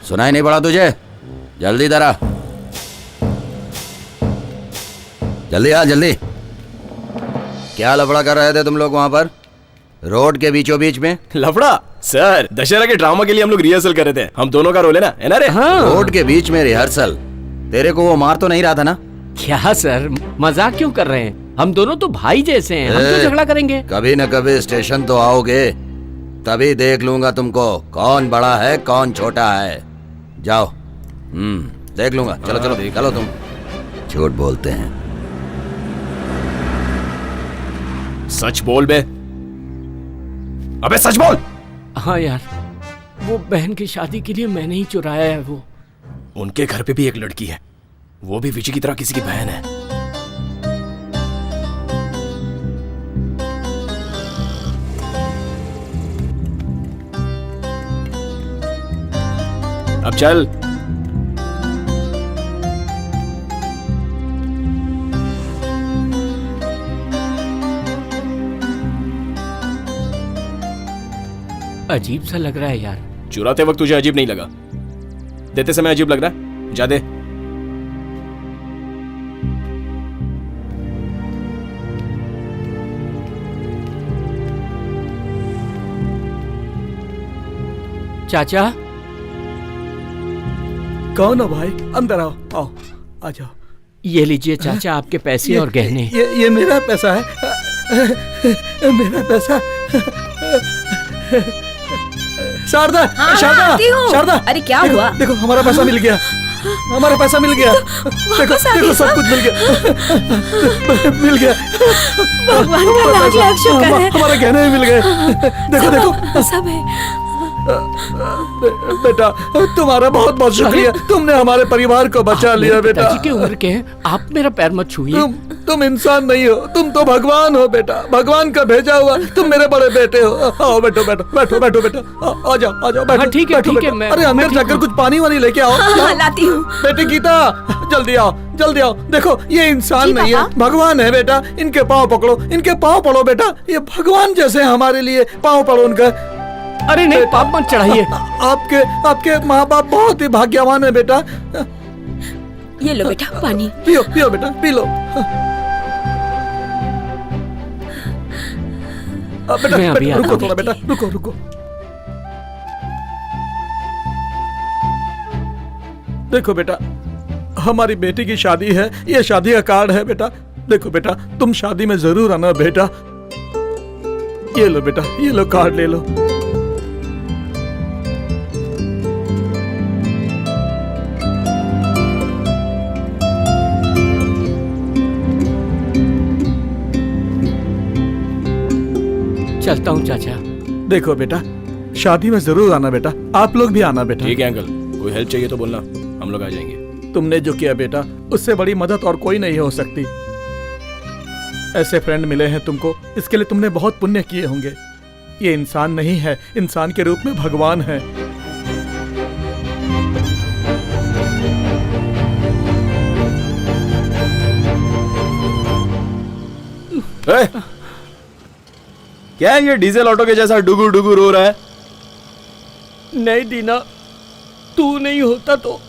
सुनाई नहीं पड़ा तुझे? जल्दी इधर आ, जल्दी आ, जल्दी। क्या लफड़ा कर रहे थे तुम लोग वहां पर, रोड के बीचों बीच में? लफड़ा? सर, दशहरा के ड्रामा के लिए हम लोग रिहर्सल कर रहे थे। हम दोनों का रोल है ना रे? हाँ। रोड के बीच में रिहर्सल? तेरे को वो मार तो नहीं रहा था ना? क्या सर, मजाक क्यों कर रहे हैं? हम दोनों तो भाई जैसे हैं, हम तो झगड़ा करेंगे। कभी न कभी स्टेशन तो आओगे, तभी देख लूंगा तुमको कौन बड़ा है कौन छोटा है। जाओ, देख लूंगा। चलो चलो, चलो तुम। झूठ बोलते हैं। सच बोल बे। अबे सच बोल। हाँ यार, वो बहन की शादी के लिए मैंने ही चुराया है वो। उनके घर पे भी एक लड़की है, वो भी विजय की तरह किसी की बहन है। अब चल। अजीब सा लग रहा है यार। चुराते वक्त तुझे अजीब नहीं लगा, देते समय अजीब लग रहा है? जा दे। चाचा। कौन हो भाई? अंदर आओ, आओ, आ जाओ। ये लीजिए चाचा आपके पैसे और गहने। ये मेरा पैसा है, मेरा पैसा। शारदा, शारदा, शारदा, अरे क्या देखो, हुआ? देखो हमारा पैसा मिल गया, हमारा पैसा मिल गया। देखो देखो सब कुछ मिल गया, मिल गया। भगवान का लाख लाख शुक्र है। हमारे गहने भी मिल गए। देखो देखो सब है। बेटा तुम्हारा बहुत बहुत शुक्रिया, तुमने हमारे परिवार को बचा लिया बेटा। पिताजी की उम्र के हैं, आप मेरा पैर मत छूइए। तुम इंसान नहीं हो, तुम तो भगवान हो बेटा, भगवान का भेजा हुआ। तुम मेरे बड़े बेटे हो। आओ बैठो बैठो बैठो बैठो बेटा, आ जाओ आ जाओ बैठो। ठीक है ठीक है। अरे अंदर जाकर कुछ पानी वानी लेके आओ। लाती हूँ। बेटे गीता जल्दी आओ जल्दी आओ। देखो ये इंसान नहीं है, भगवान है बेटा। इनके पाँव पकड़ो, इनके पाँव पड़ो बेटा। ये भगवान जैसे हमारे लिए, पाँव पड़ो उनका। अरे नहीं, पाप मत चढ़ाइए। आपके माँ बाप बहुत ही भाग्यवान है बेटा। ये लो बेटा पानी। पियो पियो बेटा, पी लो। बेटा, मैं अभी बेटा रुको आता थोड़ा बेटा, रुको रुको। देखो बेटा, हमारी बेटी की शादी है, ये शादी का कार्ड है बेटा। देखो बेटा, तुम शादी में जरूर आना बेटा। ये लो बेटा, ये लो कार्ड ले लो। चलता हूँ चाचा। देखो बेटा, शादी में जरूर आना बेटा, आप लोग भी आना बेटा। ठीक है अंकल, कोई हेल्प चाहिए तो बोलना, हम लोग आ जाएंगे। तुमने जो किया बेटा, उससे बड़ी मदद और कोई नहीं हो सकती। ऐसे फ्रेंड मिले हैं तुमको, इसके लिए तुमने बहुत पुण्य किए होंगे। ये इंसान नहीं है, इंसान के रूप में भगवान है। क्या है ये डीजल ऑटो के जैसा डुगु डुगु रो रहा है? नहीं दीना, तू नहीं होता तो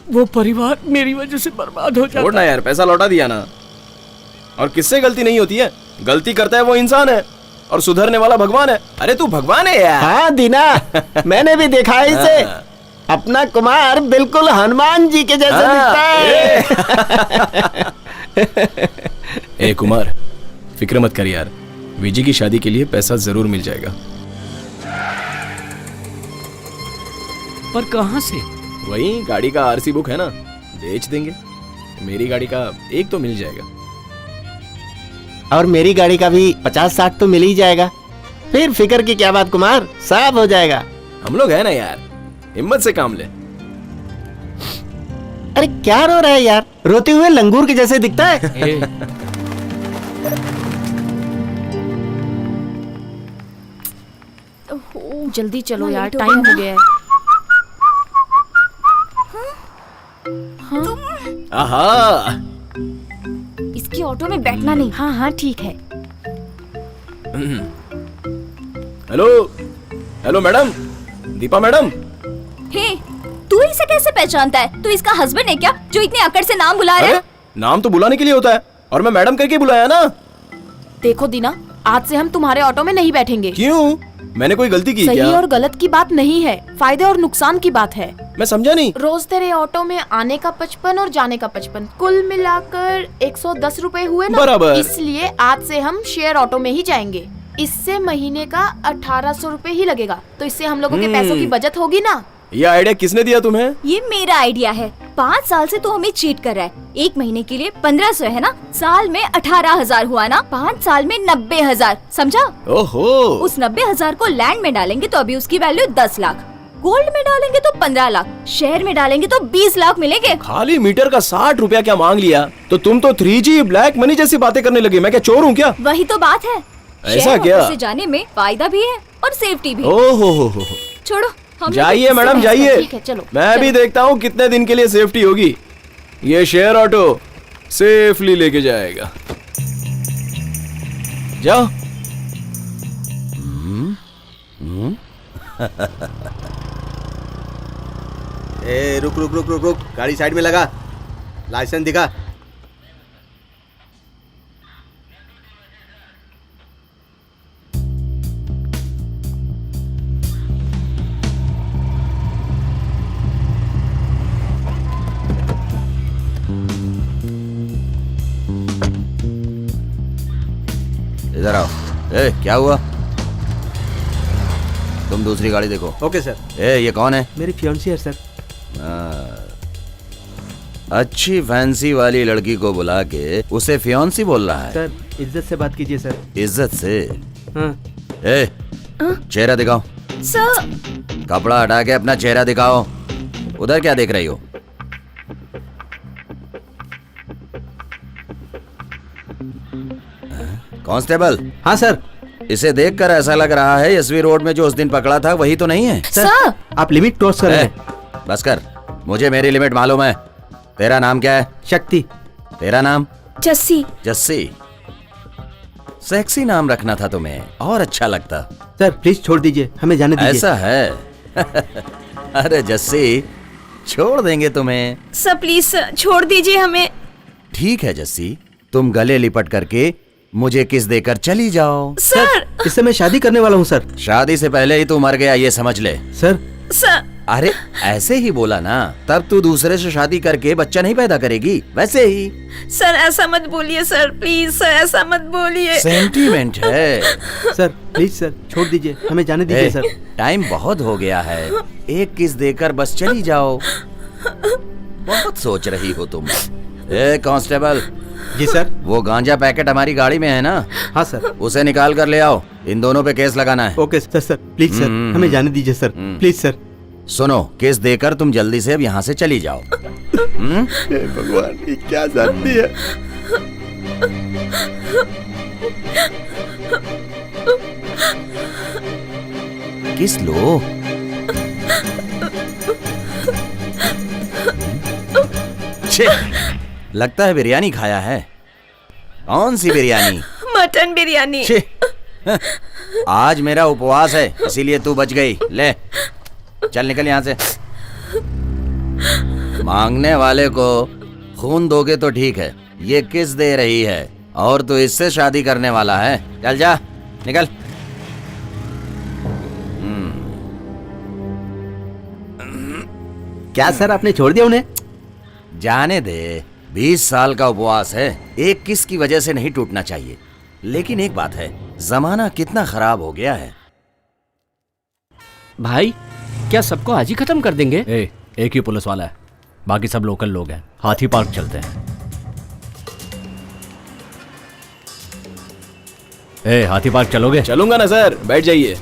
वो परिवार मेरी वजह से बर्बाद हो छोड़ ना जाता। यार, पैसा लौटा दिया ना। और किससे गलती नहीं होती है? गलती करता है वो इंसान है और सुधरने वाला भगवान है। अरे तू भगवान है यार। हाँ दीना, मैंने भी देखा है इसे। अपना कुमार बिल्कुल हनुमान जी के जैसा दिखता है। ए कुमार, फिक्र मत कर यार, विजय की शादी के लिए पैसा जरूर मिल जाएगा। पर कहाँ से? वही गाड़ी का आरसी बुक है ना, बेच देंगे। मेरी गाड़ी का एक तो मिल जाएगा। और मेरी गाड़ी का भी 50-60 तो मिल ही जाएगा। फिर फिक्र की क्या बात कुमार, सब हो जाएगा। हम लोग है ना यार, हिम्मत से काम ले। अरे क्या रो रहा है यार, रोते हुए लंगूर के जैसे दिखता है। जल्दी चलो यार, टाइम हो गया है। आहा, इसकी ऑटो में बैठना नहीं। हाँ हाँ ठीक है। Hello hello madam, Deepa madam. Hey, तू इसे कैसे पहचानता है? तू इसका हस्बैंड है क्या, जो इतने अकड़ से नाम बुला रहा है? नाम तो बुलाने के लिए होता है, और मैं मैडम करके बुलाया ना। देखो दीना, आज से हम तुम्हारे ऑटो में नहीं बैठेंगे। क्यों? मैंने कोई गलती की सही क्या? और गलत की बात नहीं है, फायदे और नुकसान की बात है। मैं समझा नहीं। रोज तेरे ऑटो में आने का 55 और जाने का 55, कुल मिलाकर 110 रुपए हुए ना। बराबर। इसलिए आज से हम शेयर ऑटो में ही जाएंगे। इससे महीने का 1800 रुपए ही लगेगा, तो इससे हम लोगों के पैसों की बचत होगी ना। ये आइडिया किसने दिया तुम्हें? ये मेरा आइडिया है। 5 साल से तू हमें चीट कर रहा है। एक महीने के लिए 1500 है ना, साल में 18,000 हुआ ना, 5 साल में 90,000, समझा? ओहो। उस 90,000 को लैंड में डालेंगे तो अभी उसकी वैल्यू 10 लाख। गोल्ड में डालेंगे तो 15 लाख, शेयर में डालेंगे तो 20 लाख मिलेंगे। खाली मीटर का 60 रुपया क्या मांग लिया? तो तुम तो 3G ब्लैक मनी जैसी बातें करने लगी। मैं क्या चोर हूँ क्या? वही तो बात है। ऐसा शेयर क्या? मार्केट से जाने में फायदा भी है और सेफ्टी भी। ओहो हो। छोड़ो, हम जाइए लोग मैडम इससे बहस जाइए, ठीक है, चलो मैं भी चलो। देखता हूँ कितने दिन के लिए सेफ्टी होगी। ये शेयर ऑटो सेफली लेके जाएगा। जाओ। ए रुक रुक रुक रुक रुक, गाड़ी साइड में लगा, लाइसेंस दिखा। इधर आओ। ए क्या हुआ? तुम दूसरी गाड़ी देखो। Okay sir. ए ये कौन है? मेरी फियांसी है सर। अच्छी फैंसी वाली लड़की को बुला के उसे फियांसी बोल रहा है? सर इज्जत से बात कीजिए सर। इज्जत से? हाँ। ए चेहरा दिखाओ। सर कपड़ा हटा के अपना चेहरा दिखाओ। उधर क्या देख रही हो? कांस्टेबल। हाँ सर। इसे देखकर ऐसा लग रहा है एसवी रोड में जो उस दिन पकड़ा था वही तो नहीं है। सर आप लिमिट क्रॉस कर रहे हैं। बस कर, मुझे मेरी लिमिट मालूम है। तेरा नाम क्या है? शक्ति। तेरा नाम? जस्सी। जस्सी। सेक्सी नाम रखना था तुम्हें, और अच्छा लगता। सर प्लीज छोड़ दीजिए, हमें जाने दीजिए। ऐसा है? अरे जस्सी, छोड़ देंगे तुम्हें। सर प्लीज सर, छोड़ दीजिए हमें। ठीक है जस्सी, तुम गले लिपट करके मुझे किस देकर चली जाओ। सर इससे मैं शादी करने वाला हूँ सर। शादी से पहले ही तू मर गया, ये समझ ले। सर सर अरे ऐसे ही बोला ना, तब तू दूसरे से शादी करके बच्चा नहीं पैदा करेगी, वैसे ही। सर ऐसा मत बोलिए सर, प्लीज सर ऐसा मत बोलिए। सेंटीमेंट है। सर प्लीज सर छोड़ दीजिए, हमें जाने दीजिए सर। टाइम बहुत हो गया है, एक किस देकर बस चली जाओ। बहुत सोच रही हो तुम। ए कांस्टेबल। जी सर। वो गांजा पैकेट हमारी गाड़ी में है ना? हाँ सर। उसे निकाल कर ले आओ, इन दोनों पे केस लगाना है। Okay sir. Sir please sir, हमें जाने दीजिए सर, प्लीज सर। सुनो, केस देकर तुम जल्दी से अब यहाँ से चली जाओ। हे भगवान, ये क्या जानती है? किस लो। छे, लगता है बिरयानी खाया है। कौन सी बिरयानी? मटन बिरयानी। छे, आज मेरा उपवास है, इसीलिए तू बच गई। ले चल निकल यहाँ से। मांगने वाले को खून दोगे तो ठीक है, ये किस दे रही है और तू इससे शादी करने वाला है? चल जा निकल। क्या सर आपने छोड़ दिया उन्हें? जाने दे, 20 साल का उपवास है, एक किस की वजह से नहीं टूटना चाहिए। लेकिन एक बात है, जमाना कितना खराब हो गया है। भाई क्या सबको आज ही खत्म कर देंगे? एक ही पुलिस वाला है, बाकी सब लोकल लोग हैं। हाथी पार्क चलते हैं। हाथी पार्क चलोगे? चलूंगा ना सर, बैठ जाइए।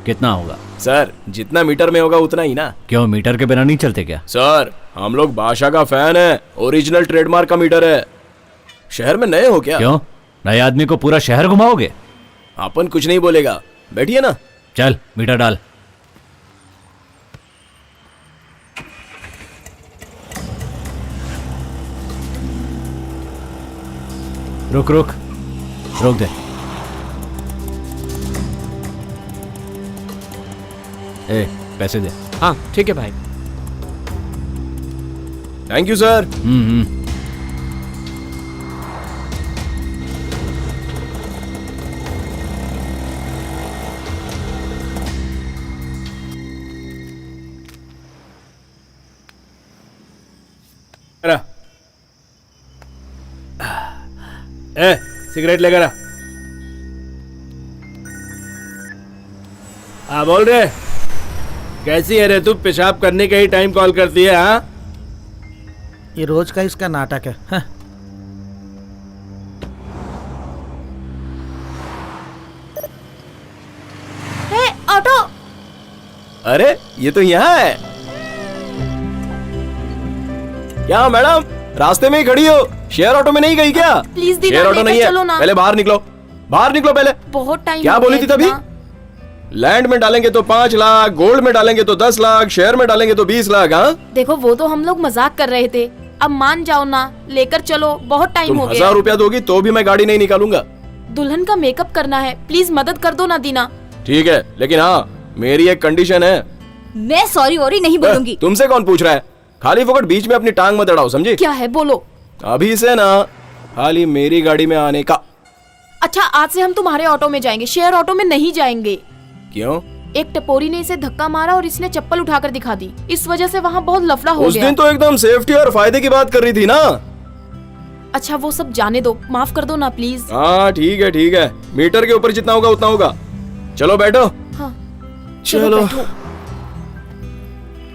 कितना होगा? सर जितना मीटर में होगा उतना ही ना। क्यों, मीटर के बिना नहीं चलते क्या? सर हम लोग बादशाह का फैन है, ओरिजिनल ट्रेडमार्क का मीटर है। शहर में नए हो क्या? क्यों, नए आदमी को पूरा शहर घुमाओगे? अपन कुछ नहीं बोलेगा, बैठिए ना। चल मीटर डाल। रुक रुक रोक दे। पैसे दे। हाँ ठीक है भाई। Thank you sir. सिगरेट लेकर आ। हाँ बोल रहे, कैसी है रे तू? पेशाब करने का ही टाइम कॉल करती है? हाँ ये रोज का इसका नाटक है। हाँ। हे ऑटो। अरे ये तो यहाँ है। क्या मैडम, रास्ते में ही खड़ी हो? शेयर ऑटो में नहीं गई क्या? प्लीज दीना, शेयर ऑटो नहीं लेकर है, चलो ना। पहले बाहर निकलो, बाहर निकलो पहले। बहुत टाइम क्या हो बोली गया थी तभी? दीना। लैंड में डालेंगे तो 5 लाख, गोल्ड में डालेंगे तो 10 लाख, शेयर में डालेंगे तो 20 लाख। हाँ, देखो वो तो हम लोग मजाक कर रहे थे, अब मान जाओ ना, लेकर चलो, बहुत टाइम तुम हो गया। 1000 रुपया दोगी तो भी मैं गाड़ी नहीं निकालूंगा। दुल्हन का मेकअप करना है, प्लीज मदद कर दो ना दीना। ठीक है, लेकिन हाँ मेरी एक कंडीशन है। मैं सॉरी वॉरी नहीं बोलूंगी। तुमसे कौन पूछ रहा है? खाली फोकट बीच में अपनी टांग मत अड़ाओ, समझी? क्या है बोलो। अभी से ना खाली मेरी गाड़ी में आने का। अच्छा आज से हम तुम्हारे ऑटो में जाएंगे, शेयर ऑटो में नहीं जाएंगे। क्यों? एक टपोरी ने इसे धक्का मारा और इसने चप्पल उठाकर दिखा दी, इस वजह से वहाँ बहुत लफड़ा हो उस गया। दिन तो एकदम सेफ्टी और फायदे की बात कर रही थी ना। अच्छा वो सब जाने दो, माफ कर दो ना प्लीज। हाँ ठीक है, मीटर के ऊपर जितना होगा उतना होगा। चलो बैठो। हाँ चलो। बैठो।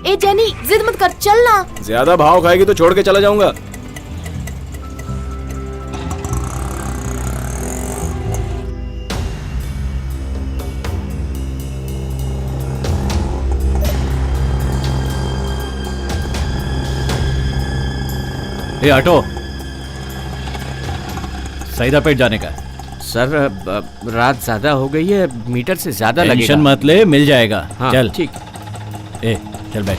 ए जेनी जिद मत कर, चल ना। ज्यादा भाव खाएगी तो छोड़ के चला जाऊंगा। ये ऑटो सईदापेट जाने का। सर रात ज्यादा हो गई है, मीटर से ज्यादा लगेगा। टेंशन मत ले, मिल जाएगा। हाँ, चल ठीक। ए चल बैठ।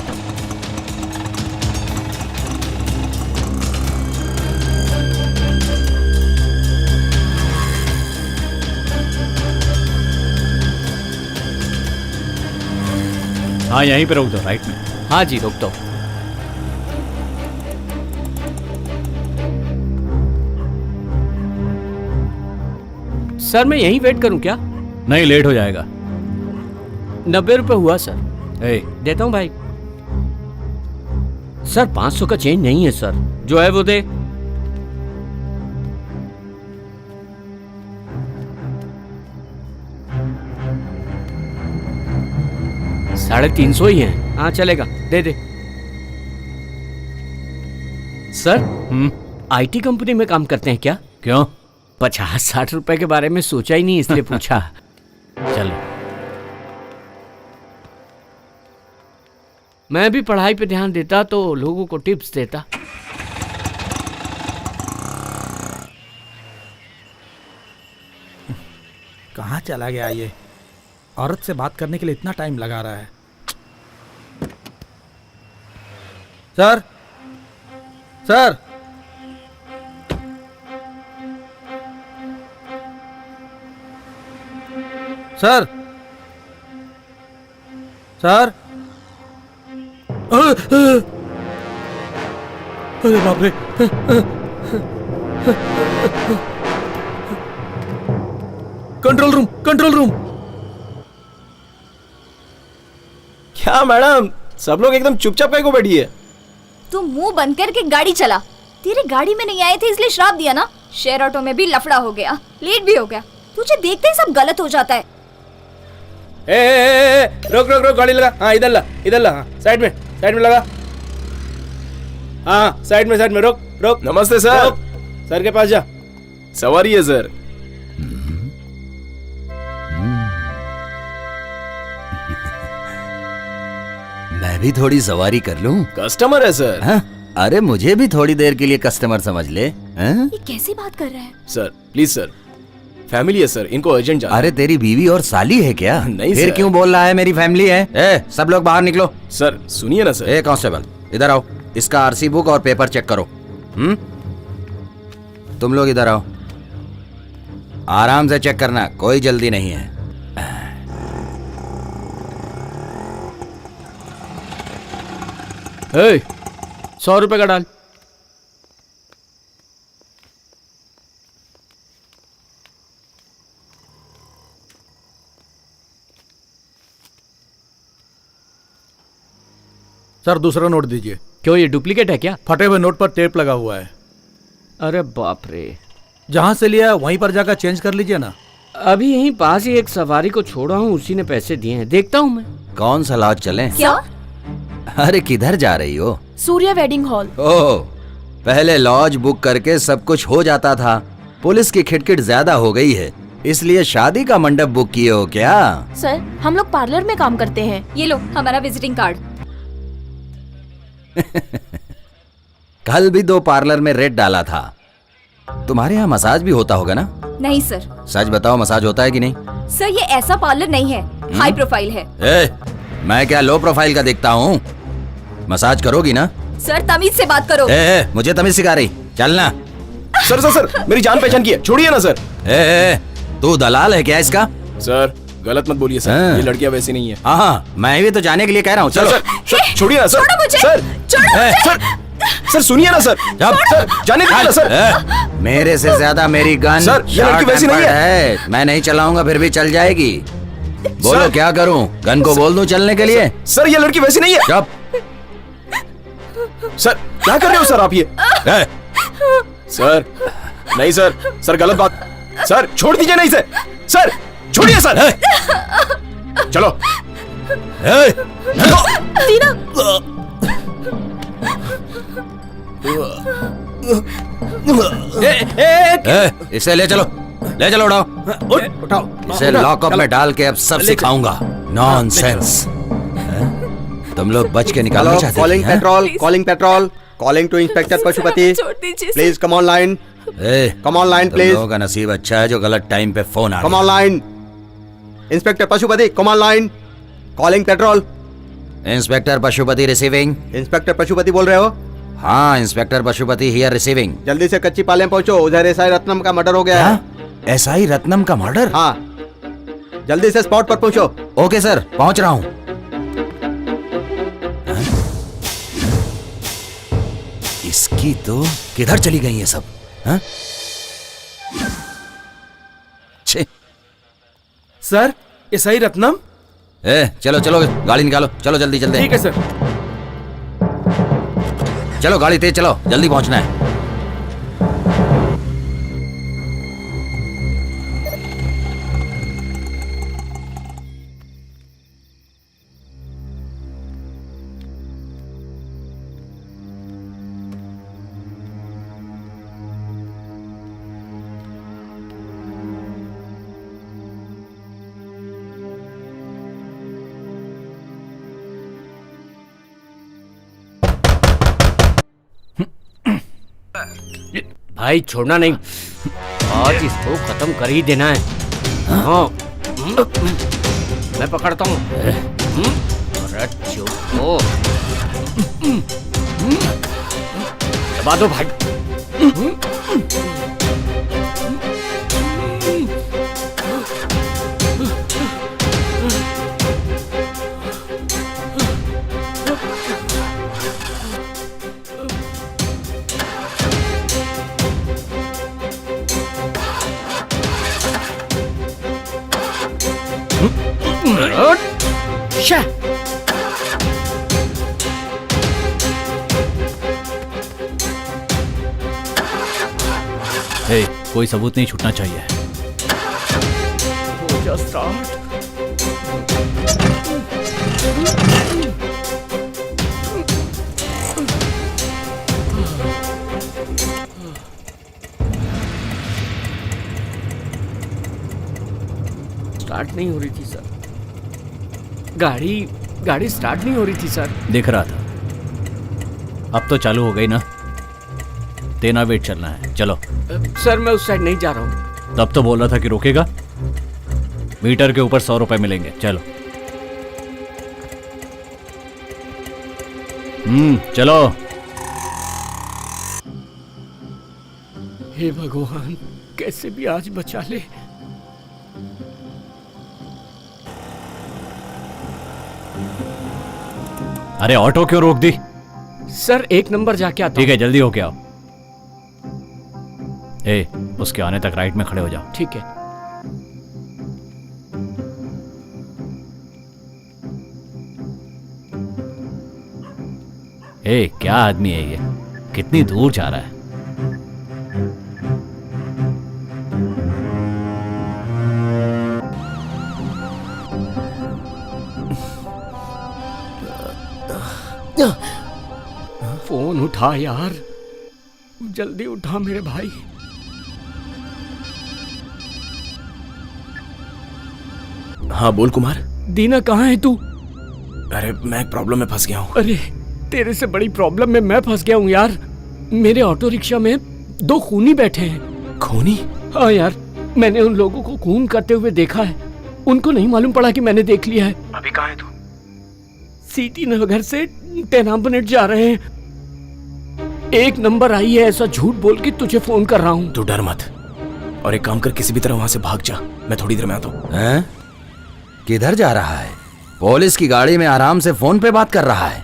हाँ यहीं पे रोक दो, राइट में। हाँ जी रोक दो। सर मैं यहीं वेट करूं क्या? नहीं, लेट हो जाएगा। 90 रुपए हुआ सर। ए देता हूं भाई। सर 500 का चेंज नहीं है सर, जो है वो दे। साढ़े 300 ही है। हाँ चलेगा, दे दे। सर आईटी कंपनी में काम करते हैं क्या? क्यों? 50-60 रुपए के बारे में सोचा ही नहीं, इसलिए पूछा। चल मैं भी पढ़ाई पे ध्यान देता तो लोगों को टिप्स देता। कहाँ चला गया ये? औरत से बात करने के लिए इतना टाइम लगा रहा है। सर सर सर सर अरे बाप रे। Control room, control room. क्या मैडम, सब लोग एकदम चुपचाप काहे को बैठी है? तू मुंह बंद करके गाड़ी चला। तेरी गाड़ी में नहीं आए थे इसलिए श्राप दिया ना। शेयर ऑटो में भी लफड़ा हो गया, लेट भी हो गया। तुझे देखते ही सब गलत हो जाता है। रोक रोक रोक, गाड़ी लगा। हाँ इधर ला, इधर ला। हाँ साइड में लगा। हाँ साइड में रोक रोक। नमस्ते सर। रोक। सर के पास जा। सवारी है सर। मैं भी थोड़ी सवारी कर लूं? कस्टमर है सर। हाँ? अरे मुझे भी थोड़ी देर के लिए कस्टमर समझ ले। हाँ? ये कैसी बात कर रहा है? सर प्लीज सर, फैमिली है सर, इनको अर्जेंट जाना। अरे तेरी बीवी और साली है क्या? नहीं फिर सर। क्यों बोल रहा है मेरी फैमिली है? ए, सब लोग बाहर निकलो। सर सुनिए ना सर। ए कांस्टेबल इधर आओ, इसका आरसी बुक और पेपर चेक करो। तुम लोग इधर आओ, आराम से चेक करना, कोई जल्दी नहीं है। ए, 100 रुपए का डाल। सर दूसरा नोट दीजिए। क्यों, ये डुप्लीकेट है क्या? फटे हुए नोट पर टेप लगा हुआ है। अरे बाप रे। जहां से लिया वहीं पर जाकर चेंज कर लीजिए ना। अभी यहीं पास ही एक सवारी को छोड़ा हूँ, उसी ने पैसे दिए हैं, देखता हूँ मैं। कौन सा लॉज चले? क्या? अरे किधर जा रही हो? Surya wedding hall. ओह, पहले लॉज बुक करके सब कुछ हो जाता था। पुलिस की खिटखिट ज्यादा हो गई है, इसलिए शादी का मंडप बुक किए हो क्या? सर हम लोग पार्लर में काम करते हैं। ये लो हमारा विजिटिंग कार्ड। कल भी 2 पार्लर में रेट डाला था। तुम्हारे यहाँ मसाज भी होता होगा ना? नहीं सर। सच बताओ, मसाज होता है कि नहीं? सर ये ऐसा पार्लर नहीं है, हाई प्रोफाइल है। मैं क्या लो प्रोफाइल का दिखता हूँ? मसाज करोगी ना? सर तमीज से बात करो। मुझे तमीज सिखा रही, चलना। सर सर सर मेरी जान पहचान की है, छोड़िए ना सर। तू दलाल है क्या इसका? सर गलत मत बोलिए सर, ये लड़कियां वैसी नहीं है। हाँ, मैं भी तो जाने के लिए कह रहा हूँ। चलो सर छोड़िए ना सर। छोड़ो मुझे। सर छोड़ो मुझे। सर सर सुनिए ना सर। सर जाने दीजिए ना सर। मेरे से ज्यादा मेरी गन सर, ये लड़की वैसी नहीं है। मैं नहीं चलाऊंगा फिर भी चल जाएगी। बोलो सर, क्या करूं? गन को बोल दूं चलने के लिए? सर ये लड़की वैसी नहीं है। चुप। सर क्या कर रहे हो सर आप ये? सर नहीं सर, सर गलत बात। सर छोड़ दीजिए नहीं सर। सर छोड़िए सर। चलो। दीना इसे ले चलो, ले चलो, उठाओ। इसे लॉकअप में डाल के अब सब सिखाऊंगा। नॉनसेंस। तुम लोग बच के निकालना चाहते थे? Calling patrol, calling patrol, calling to inspector Pashupati. Please come on line, come on line please. लोगों का नसीब अच्छा है जो गलत टाइम पे फोन आ come on line. Inspector Pashupati come on line. Calling patrol. Inspector Pashupati receiving. Inspector Pashupati बोल रहे हो? हाँ, इंस्पेक्टर पशुपति हियर रिसीविंग। जल्दी से कच्ची पालम पहुंचो, उधर एसआई रत्नम का मर्डर हो गया है। एसआई रत्नम का मर्डर? हाँ, जल्दी से स्पॉट पर पहुंचो। ओके सर, पहुंच रहा हूँ। इसकी तो किधर चली गई ये सब? हाँ? Sir SI Ratnam. चलो चलो गाड़ी निकालो, चलो जल्दी जल्दी। ठीक है सर। चलो गाड़ी तेज चलो, जल्दी पहुंचना है। भाई छोड़ना नहीं, आज इसको खत्म कर ही देना है। हाँ मैं पकड़ता हूँ। अरे चुप हो, दबा दो भाई। कोई सबूत नहीं छूटना चाहिए। स्टार्ट नहीं हो रही थी सर, गाड़ी स्टार्ट नहीं हो रही थी सर। देख रहा था, अब तो चालू हो गई ना। तेना वेट चलना है, चलो। सर मैं उस साइड नहीं जा रहा हूँ। तब तो बोल रहा था कि रोकेगा। मीटर के ऊपर 100 रुपए मिलेंगे, चलो। चलो। हे भगवान, कैसे भी आज बचा ले। अरे ऑटो क्यों रोक दी? सर 1 नंबर जाके आता हूं। ठीक है, जल्दी होके आओ। उसके आने तक राइट में खड़े हो जाओ। ठीक है। क्या आदमी है ये, कितनी दूर जा रहा है। फोन उठा यार, जल्दी उठा मेरे भाई। हाँ बोल कुमार। दीना कहाँ है तू? अरे मैं एक प्रॉब्लम में फंस गया हूँ। अरे तेरे से बड़ी प्रॉब्लम में मैं फंस गया हूँ यार। मेरे ऑटो रिक्शा में 2 खूनी बैठे हैं। खूनी? हाँ यार, मैंने उन लोगों को खून करते हुए देखा है। उनको नहीं मालूम पड़ा कि मैंने देख लिया है। अभी कहाँ है तू? सीटी नगर से टेनाम्बनेट जा रहे हैं। 1 नंबर आई है ऐसा झूठ बोल के तुझे फोन कर रहा हूँ। तू डर मत और एक काम कर, किसी भी तरह वहां से भाग जा। मैं थोड़ी देर में आता हूँ। हैं? किधर जा रहा है? पुलिस की गाड़ी में आराम से फोन पे बात कर रहा है।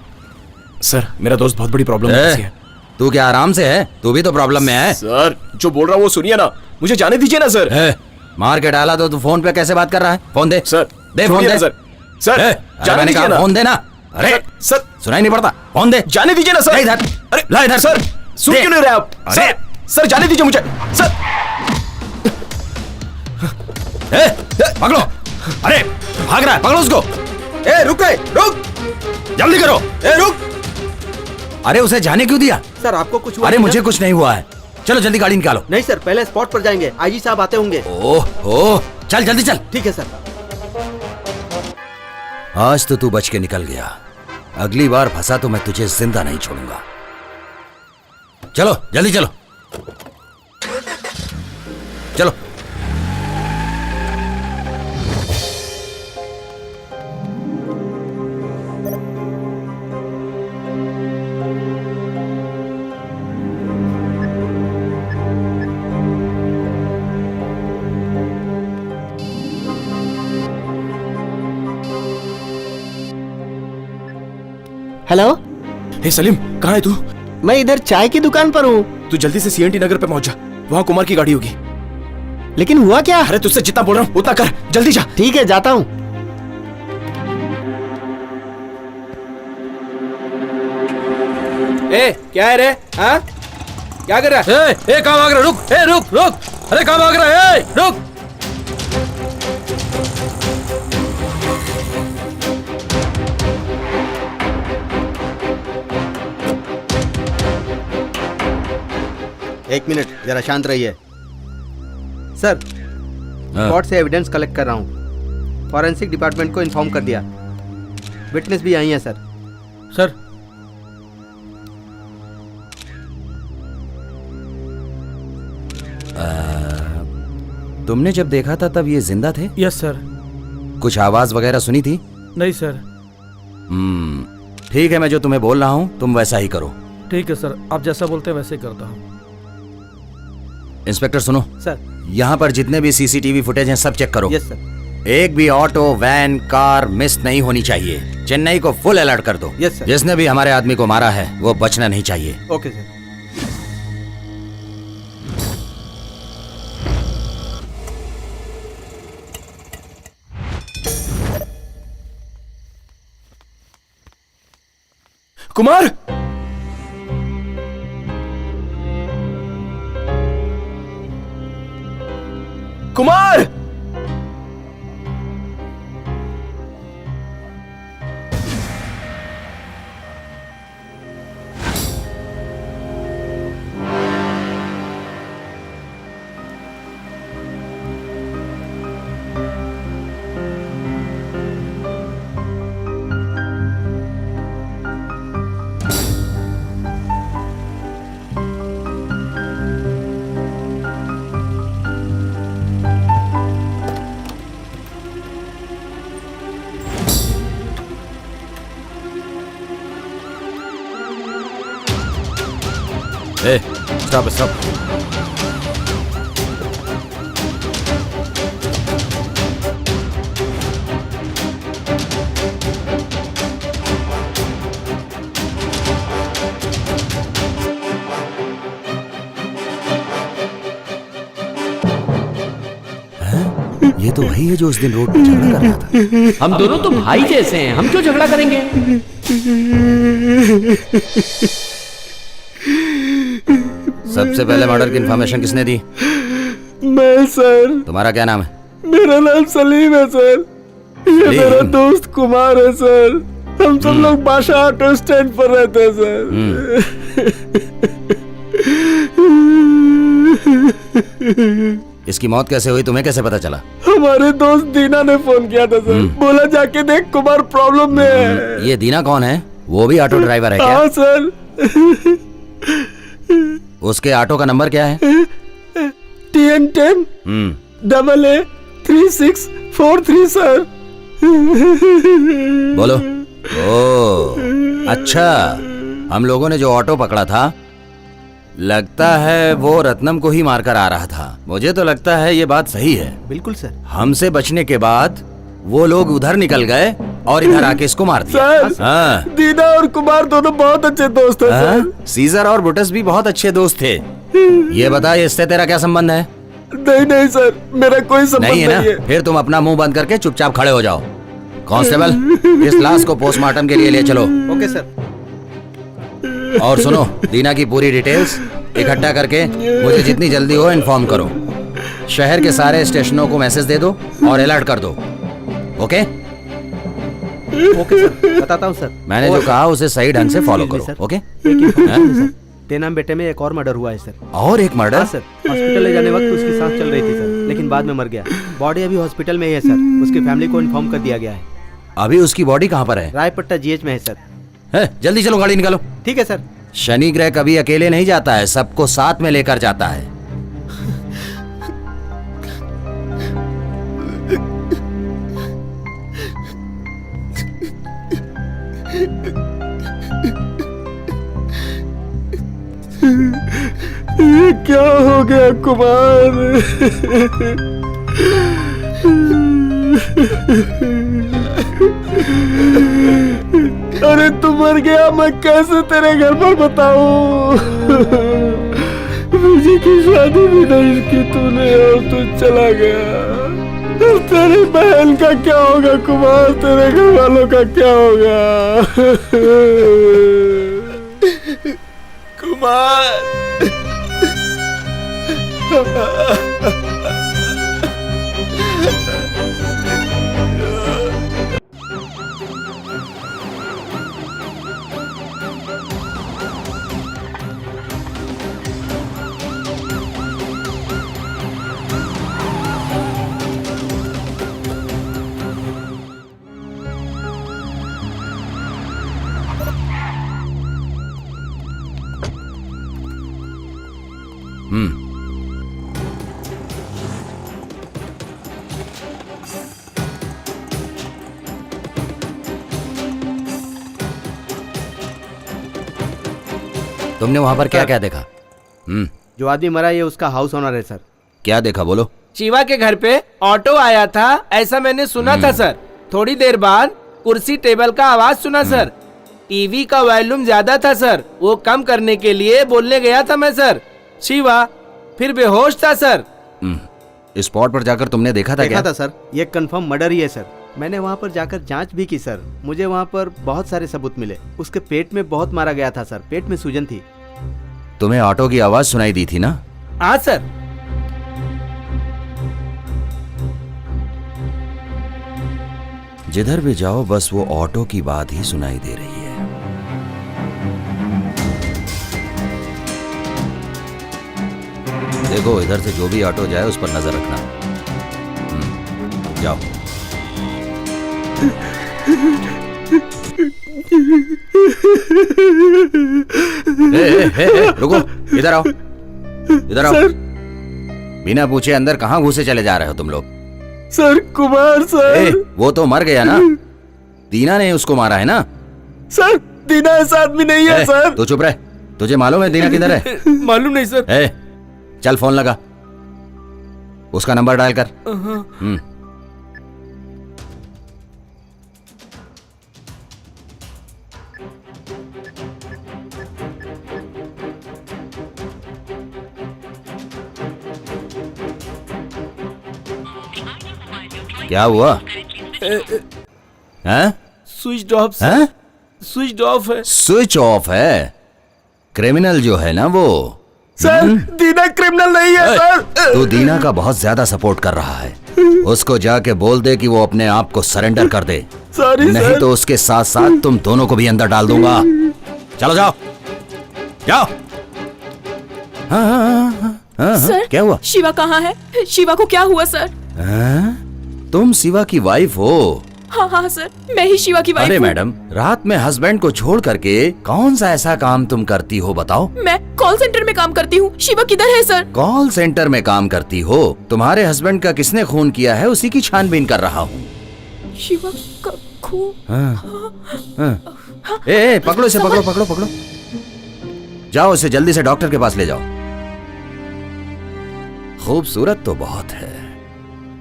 सर मेरा दोस्त बहुत बड़ी प्रॉब्लम में फंस गया है। तू क्या आराम से है? तू भी तो प्रॉब्लम में है। सर जो बोल रहा हूँ वो सुनिए ना, मुझे जाने दीजिए ना सर। मार के डाला तो तू फोन पे कैसे बात कर रहा है? फोन दे सर। दे फोन दे सर। सर जाने दीजिए ना। फोन दे ना। अरे सर सुनाई नहीं पड़ता। फोन दे। जाने दीजिए ना सर। इधर। अरे ला इधर। सर सुन क्यों नहीं रहे आप? सर सर जाने दीजिए मुझे सर। पकड़ो। अरे भाग रहा है, पकड़ो उसको। रुक गए, रुक, जल्दी करो। रुक। अरे उसे जाने क्यों दिया? सर आपको कुछ हुआ? अरे मुझे कुछ नहीं हुआ है। चलो जल्दी गाड़ी निकालो। नहीं सर, पहले स्पॉट पर जाएंगे, आईजी साहब आते होंगे। ओह चल जल्दी चल। ठीक है सर। आज तो तू बच के निकल गया, अगली बार फंसा तो मैं तुझे जिंदा नहीं छोड़ूंगा। चलो जल्दी चलो। चलो। हेलो। हे सलीम, कहाँ है तू? मैं इधर चाय की दुकान पर हूँ। तू जल्दी से सीएनटी नगर पे पहुंच जा, वहाँ कुमार की गाड़ी होगी। लेकिन हुआ क्या? अरे तुझसे जितना बोल रहा हूँ उतना कर, जल्दी जा। ठीक है, जाता हूँ। क्या है रे? हाँ क्या कर रहा है? कहाँ भाग रहा? रुक, रुक रुक। अरे कहाँ भाग रहा है? रुक। एक मिनट, जरा शांत रहिए। सर स्पॉट से एविडेंस कलेक्ट कर रहा हूँ। फॉरेंसिक डिपार्टमेंट को इन्फॉर्म कर दिया। विटनेस भी आई है सर। सर तुमने जब देखा था तब ये जिंदा थे? Yes sir. कुछ आवाज वगैरह सुनी थी? नहीं सर। ठीक है, मैं जो तुम्हें बोल रहा हूँ तुम वैसा ही करो। ठीक है सर, आप जैसा बोलते हैं वैसे ही करता हूँ। इंस्पेक्टर सुनो सर। यहाँ पर जितने भी सीसीटीवी फुटेज हैं सब चेक करो। Yes sir. एक भी ऑटो, वैन, कार मिस नहीं होनी चाहिए। चेन्नई को फुल अलर्ट कर दो। Yes sir. जिसने भी हमारे आदमी को मारा है वो बचना नहीं चाहिए। Okay sir. Kumar, Kumar, stop stop. ये तो वही है जो उस दिन रोड पर झगड़ा कर रहा था। हम दोनों तो भाई जैसे हैं, हम क्यों झगड़ा करेंगे? सबसे पहले मर्डर की इन्फॉर्मेशन किसने दी? मैं सर। तुम्हारा क्या नाम है? मेरा नाम सलीम है सर। ये मेरा दोस्त कुमार है सर। हम सब लोग बादशाह ऑटो स्टैंड पर रहते हैं सर। इसकी मौत कैसे हुई, तुम्हें कैसे पता चला? हम हमारे दोस्त दीना ने फोन किया था सर, बोला जाके देख कुमार प्रॉब्लम में है। ये दीना कौन है? वो भी ऑटो ड्राइवर है क्या? हाँ सर। उसके ऑटो का नंबर क्या है? TN10 AA3643 sir. बोलो। ओ अच्छा, हम लोगों ने जो ऑटो पकड़ा था, लगता है वो रत्नम को ही मारकर आ रहा था। मुझे तो लगता है ये बात सही है। बिल्कुल सर। हमसे बचने के बाद वो लोग उधर निकल गए और इधर आके इसको मार दिया। सर, हाँ। दीना और कुमार दोनों बहुत अच्छे दोस्त हैं सर। सीजर और ब्रुटस भी बहुत अच्छे दोस्त थे। ये बता, इससे तेरा क्या संबंध है? नहीं सर, मेरा कोई संबंध नहीं है ना? फिर तुम अपना मुंह बंद करके चुपचाप खड़े हो जाओ। कांस्टेबल, इस लाश को पोस्टमार्टम के लिए ले चलो। Okay sir. और सुनो, दीना की पूरी डिटेल्स इकट्ठा करके मुझे जितनी जल्दी हो इन्फॉर्म करो। शहर के सारे स्टेशनों को मैसेज दे दो और अलर्ट कर दो। ओके? ओके सर, बताता हूँ सर। मैंने जो कहा उसे सही ढंग से फॉलो करो। ओके? तेनाम बेटे में एक और मर्डर हुआ है सर। और एक मर्डर? हाँ सर, हॉस्पिटल ले जाने वक्त उसकी सांस चल रही थी सर, लेकिन बाद में मर गया। बॉडी अभी हॉस्पिटल में ही है सर। उसकी फैमिली को इन्फॉर्म कर दिया गया है। अभी उसकी बॉडी कहाँ पर है? रायपट्टा GH में है सर। जल्दी चलो, गाड़ी निकालो। ठीक है सर। शनि ग्रह कभी अकेले नहीं जाता है, सबको साथ में लेकर जाता है। ये क्या हो गया कुमार? अरे तू मर गया, मैं कैसे तेरे घर पर बताऊं? मुझे की शादी भी नहीं की तूने और तू चला गया। तेरी बहन का क्या होगा कुमार? तेरे घर वालों का क्या होगा? कुमार। तुमने वहां पर क्या क्या देखा? जो आदमी मरा ये उसका हाउस ओनर है सर। क्या देखा बोलो? शिवा के घर पे ऑटो आया था, ऐसा मैंने सुना था सर। थोड़ी देर बाद कुर्सी टेबल का आवाज सुना सर। टीवी का वॉल्यूम ज्यादा था सर, वो कम करने के लिए बोलने गया था मैं सर। शिवा फिर बेहोश था सर। स्पॉट पर जाकर तुमने देखा था? देखा था सर, ये कंफर्म मर्डर ही है सर। मैंने वहाँ पर जाकर जांच भी की सर। मुझे वहाँ पर बहुत सारे सबूत मिले। उसके पेट में बहुत मारा गया था सर, पेट में सूजन थी। तुम्हें ऑटो की आवाज सुनाई दी थी ना? हाँ सर। जिधर भी जाओ बस वो ऑटो की बात ही सुनाई दे रही है। देखो, इधर से जो भी ऑटो जाए उस पर नजर रखना। जाओ। रुको, इधर आओ, इधर आओ। बिना पूछे अंदर कहाँ घुसे चले जा रहे हो तुम लोग? Sir Kumar sir. वो तो मर गया ना? दीना ने उसको मारा है ना? सर दीना ऐसा आदमी नहीं है सर। तू चुप रह। तुझे मालूम है दीना किधर है? मालूम नहीं सर। चल फोन लगा, उसका नंबर डायल कर। क्या हुआ? Switch off sir. Switch off है। स्विच ऑफ है? क्रिमिनल जो है ना वो। सर दीना क्रिमिनल नहीं है सर। तू दीना का बहुत ज्यादा सपोर्ट कर रहा है। उसको जाके बोल दे कि वो अपने आप को सरेंडर कर दे। सॉरी नहीं सर। तो उसके साथ साथ तुम दोनों को भी अंदर डाल दूंगा। चलो जाओ, जाओ। हाँ, सर क्या हुआ? शिवा कहाँ है? शिवा को क्या हुआ सर? तुम शिवा की वाइफ हो? हाँ हाँ सर, मैं ही शिवा की वाइफ अरे हूँ। मैडम, रात में हस्बैंड को छोड़ करके कौन सा ऐसा काम तुम करती हो बताओ? मैं कॉल सेंटर में काम करती हूँ। शिवा किधर है सर? कॉल सेंटर में काम करती हो? तुम्हारे हस्बैंड का किसने खून किया है उसी की छानबीन कर रहा हूँ। शिवा का खून? ए, पकड़ो इसे, पकड़ो पकड़ो पकड़ो। जाओ इसे जल्दी से डॉक्टर के पास ले जाओ। खूबसूरत तो बहुत है,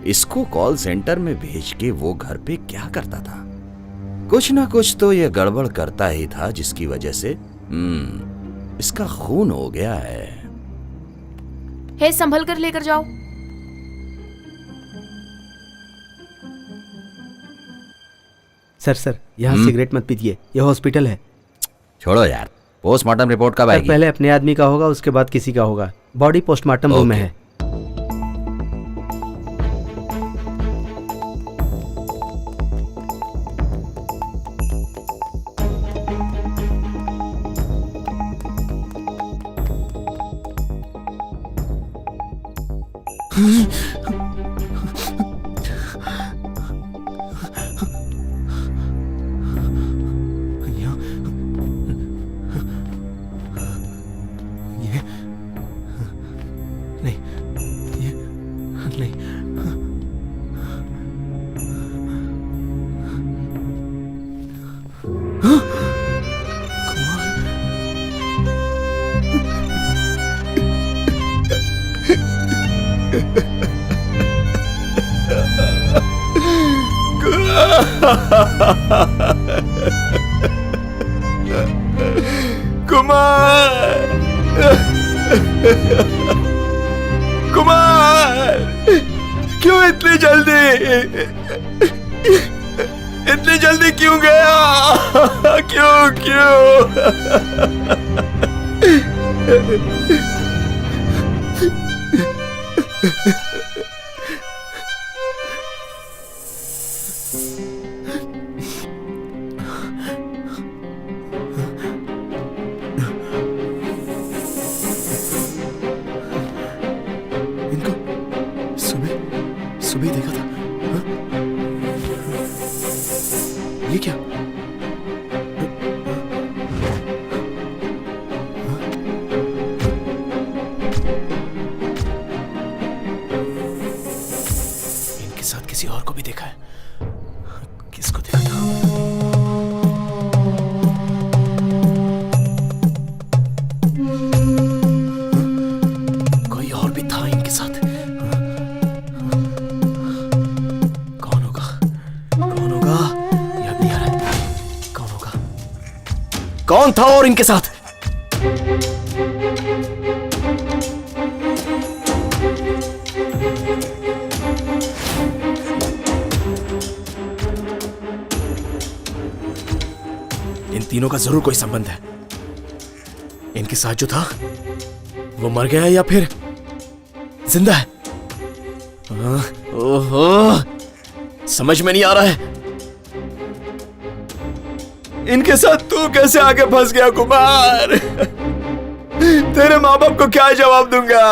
इसको कॉल सेंटर में भेज के वो घर पे क्या करता था? कुछ ना कुछ तो ये गड़बड़ करता ही था जिसकी वजह से इसका खून हो गया है। हे, संभल कर लेकर जाओ। सर यहाँ सिगरेट मत पीजिए, ये हॉस्पिटल है। छोड़ो यार, पोस्टमार्टम रिपोर्ट कब आएगी? पहले अपने आदमी का होगा, उसके बाद किसी का होगा। बॉडी पोस्टमार्टम रूम में है। कुमार, क्यों इतनी जल्दी क्यों गया? क्यों? सुबह देखा था। हाँ? ये क्या? इनके साथ किसी और को भी देखा है। किसको देखा था? कोई और भी था इनके साथ। कौन था और इनके साथ? इन तीनों का जरूर कोई संबंध है। इनके साथ जो था वो मर गया या फिर जिंदा है? ओहो, समझ में नहीं आ रहा है। इनके साथ तू कैसे आके फंस गया कुमार? तेरे माँ बाप को क्या जवाब दूंगा?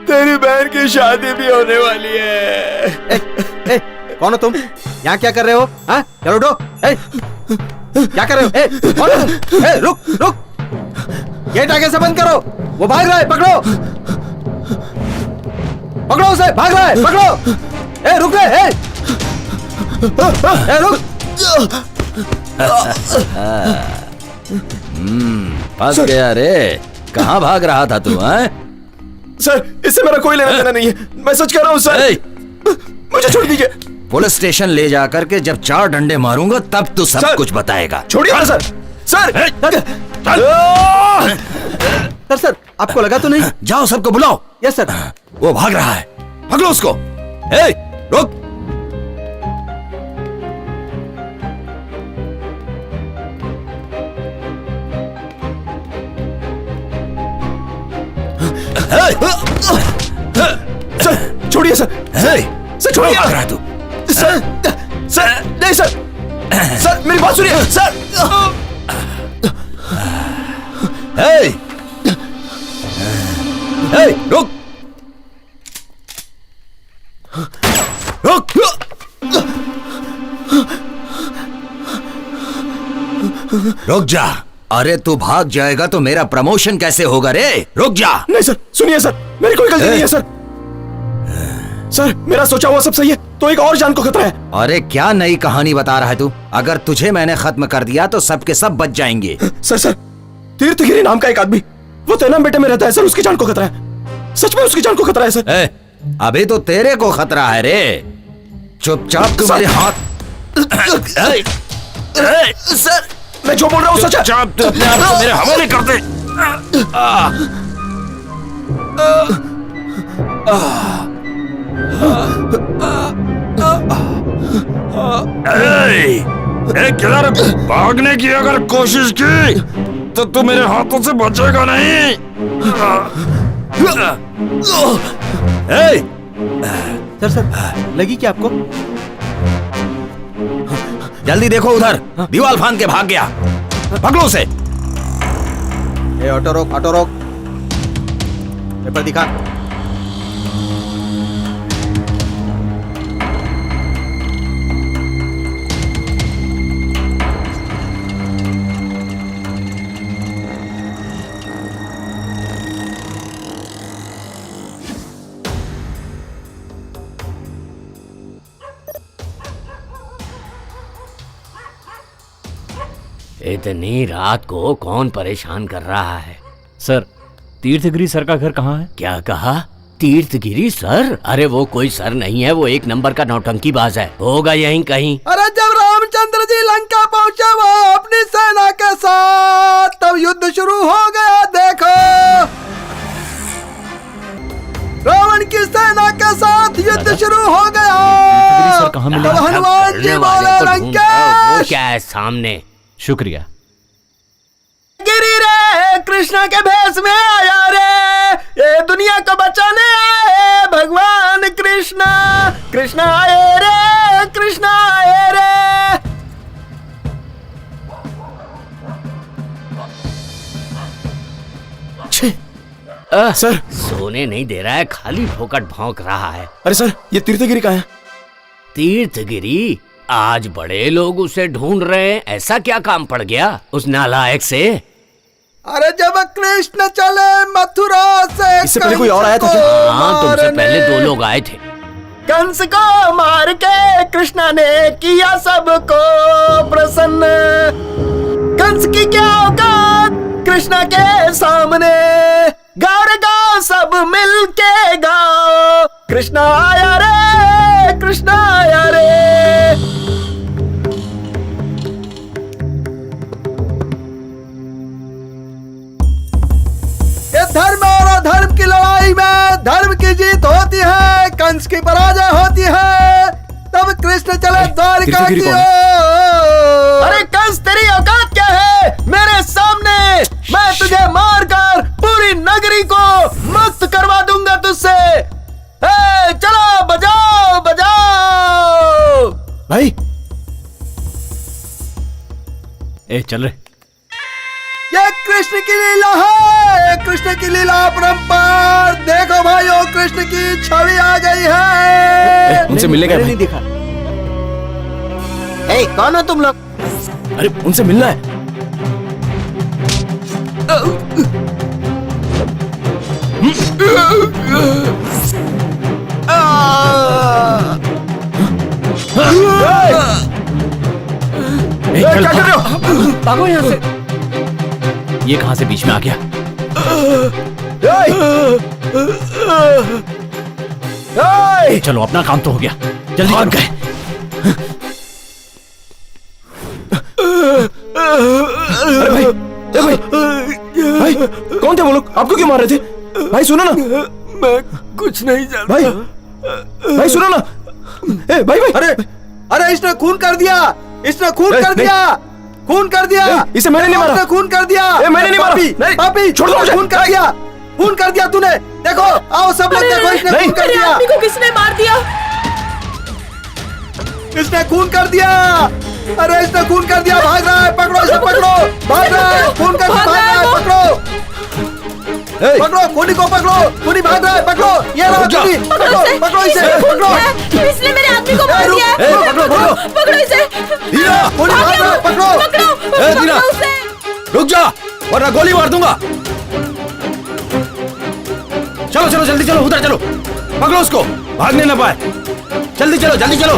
तेरी बहन की शादी भी होने वाली है। कौन हो तुम? यहाँ क्या कर रहे हो? हाँ, चलो उठो। क्या कर रहे हो? कौन हो तुम? रुक, गेट आगे से बंद करो। वो भाग रहा है, पकड़ो उसे, भाग रहा है, पकड़ो। रुक रे, रुक। फंस गया रे। कहाँ भाग रहा था तू? सर, इससे मेरा कोई लेना देना नहीं है, मैं सच कह रहा हूँ सर। मुझे छोड़ दीजिए। पुलिस स्टेशन ले जाकर के जब 4 डंडे मारूंगा तब तू सब कुछ बताएगा। छोड़िए सर। सर, आपको लगा तो नहीं? जाओ सबको बुलाओ। Yes sir. वो भाग रहा है, पकड़ो उसको। रुक। सर छोड़िए सर। सर छोड़िए। भाग रहा है तू? सर नहीं सर। सर मेरी बात सुनिए सर। रुक। रुक जा। अरे तू भाग जाएगा तो मेरा प्रमोशन कैसे होगा रे? रुक जा। नहीं सर, सुनिए सर, मेरी कोई गलती नहीं है सर। सर मेरा सोचा हुआ सब सही है, तो एक और जान को खतरा है। अरे क्या नई कहानी बता रहा है तू? अगर तुझे मैंने खत्म कर दिया तो सबके सब बच जाएंगे। सर तीर्थगिरी नाम का एक आदमी, वो तेनाम बेटे में रहता है सर, उसकी जान को खतरा है। सच में उसकी जान को खतरा है सर। अभी तो तेरे को खतरा है रे। चुपचाप तू मेरे हाथ। सर मैं जो बोल रहा हूँ सच है। चुपचाप तू अपने आप को मेरे हवाले कर दे। किधर भागने की अगर कोशिश की तो तू मेरे हाथों से बचेगा नहीं। सर लगी क्या आपको? जल्दी देखो उधर, दीवार फांद के भाग गया। पकड़ो उसे। ऑटो रोक, ऑटो रोक। पेपर दिखा। इतनी रात को कौन परेशान कर रहा है? सर तीर्थगिरी सर का घर कहाँ है? क्या कहा? तीर्थगिरी सर? अरे वो कोई सर नहीं है, वो एक नंबर का नौटंकीबाज है। होगा यहीं कहीं। अरे जब रामचंद्र जी लंका पहुंचे वो अपनी सेना के साथ, तब युद्ध शुरू हो गया। देखो रावण की सेना के साथ युद्ध शुरू हो गया। सर कहाँ मिले? तब हनुमान जी बोले लंकेश। वो क्या है सामने? शुक्रिया। गिरी रे कृष्णा के भेष में आया रे, ये दुनिया को बचाने आए भगवान कृष्णा। कृष्णा आए रे, कृष्णा आए रे। सर सोने नहीं दे रहा है, खाली फोकट भौंक रहा है। अरे सर ये तीर्थगिरी कहाँ है? तीर्थगिरी? आज बड़े लोग उसे ढूंढ रहे हैं। ऐसा क्या काम पड़ गया उस नालायक से? अरे जब कृष्ण चले मथुरा से, इससे पहले कोई और आया था क्या? हाँ तुमसे पहले 2 लोग आए थे। कंस को मार के कृष्णा ने किया सबको प्रसन्न। कंस की क्या औकात कृष्णा के सामने। गाओ रे गाओ सब मिल के गाओ, कृष्णा आया रे, कृष्णा आया रे। ये धर्म और अधर्म की लड़ाई में धर्म की जीत होती है, कंस की पराजय होती है। तब कृष्ण चले द्वारिका की ओर। अरे कंस तेरी औकात क्या है मेरे सामने? मैं तुझे मारकर पूरी नगरी को मुक्त करवा दूंगा तुझसे। चलो बजाओ बजाओ। भाई चल रे। ये कृष्ण की लीला है, कृष्ण की लीला अपरंपार। देखो भाइयों कृष्ण की छवि आ गई है। उनसे मिलने गए नहीं दिखा। कौन हो तुम लोग? अरे उनसे मिलना है। क्या कर रहे हो? भागो यहाँ से। ये कहां से बीच में आ गया? चलो अपना काम तो हो गया, जल्दी भाग गए। अरे भाई कौन थे वो लोग? आपको क्यों मार रहे थे? भाई सुनो ना। मैं कुछ नहीं जानता। भाई सुनो ना। भाई अरे इसने खून कर दिया, इसने खून कर दिया, खून कर दिया। इसे मैंने नहीं मारा। खून कर दिया। मैंने नहीं मारा। पापी छोड़ दो मुझे। खून कर दिया, खून कर दिया तूने। देखो आओ सब लोग देखो, इसने खून कर दिया। आदमी को किसने मार दिया? इसने खून कर दिया। अरे इसने खून कर दिया, भाग रहा है। पकड़ो इसे, पकड़ो। भाग रहा है, खून कर भाग रहा है, पकड़ो। पकड़ो कोनी को, पकड़ो कोनी भाग रहा है, पकड़ो ये रहा कोनी, पकड़ो पकड़ो इसे, पकड़ो। इसने मेरे आदमी को मार दिया है। पकड़ो पकड़ो पकड़ो इसे। दीना, कोनी भाग रहा है, पकड़ो पकड़ो दीना, उसे। रुक जा वरना गोली मार दूंगा। चलो चलो जल्दी चलो, उधर चलो, पकड़ो उसको, भागने ना पाए। जल्दी चलो जल्दी चलो।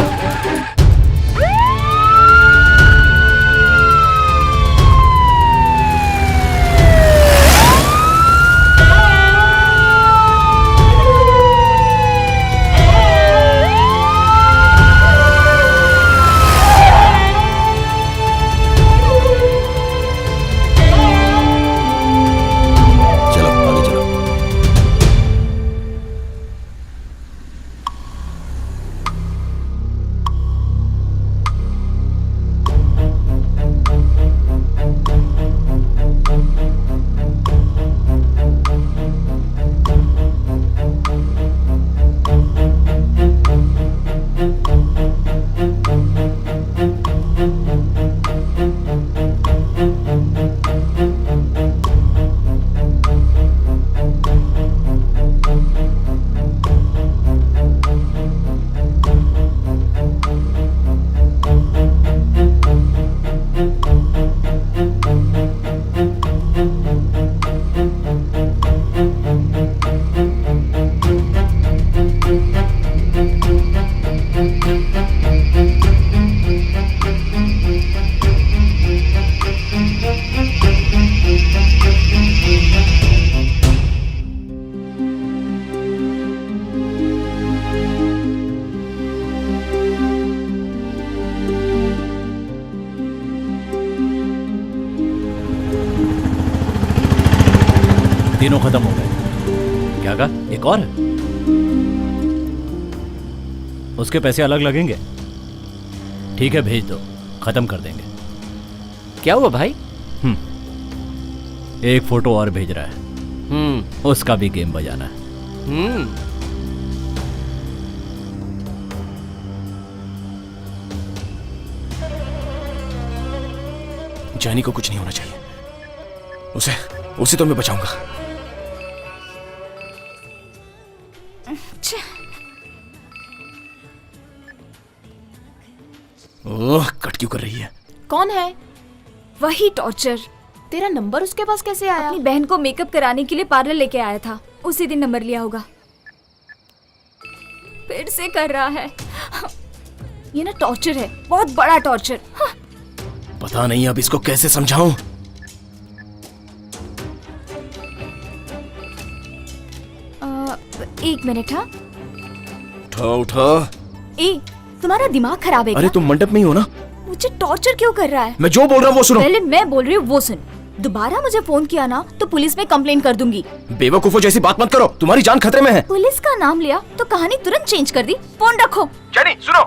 तीनों खत्म हो गए। क्या कहा? एक और है? उसके पैसे अलग लगेंगे। ठीक है भेज दो, खत्म कर देंगे। क्या हुआ भाई? एक फोटो और भेज रहा है। उसका भी गेम बजाना है। जानी को कुछ नहीं होना चाहिए। उसे तो मैं बचाऊंगा। ओह, कट क्यों कर रही है? कौन है? वही टॉर्चर। तेरा नंबर उसके पास कैसे आया? अपनी बहन को मेकअप कराने के लिए पार्लर लेके आया था, उसी दिन नंबर लिया होगा। फिर से कर रहा है। ये ना टॉर्चर है, बहुत बड़ा टॉर्चर। पता नहीं अब इसको कैसे समझाऊं। एक मिनट। हाँ उठा। तुम्हारा दिमाग खराब है क्या? अरे तुम मंडप में ही हो ना? मुझे टॉर्चर क्यों कर रहा है? मैं जो बोल रहा हूँ वो सुनो। पहले मैं बोल रही हूँ वो सुन। दोबारा मुझे फोन किया ना तो पुलिस में कंप्लेंट कर दूंगी। बेवकूफों जैसी बात मत करो, तुम्हारी जान खतरे में है। पुलिस का नाम लिया तो कहानी तुरंत चेंज कर दी। फोन रखो। जेनी सुनो।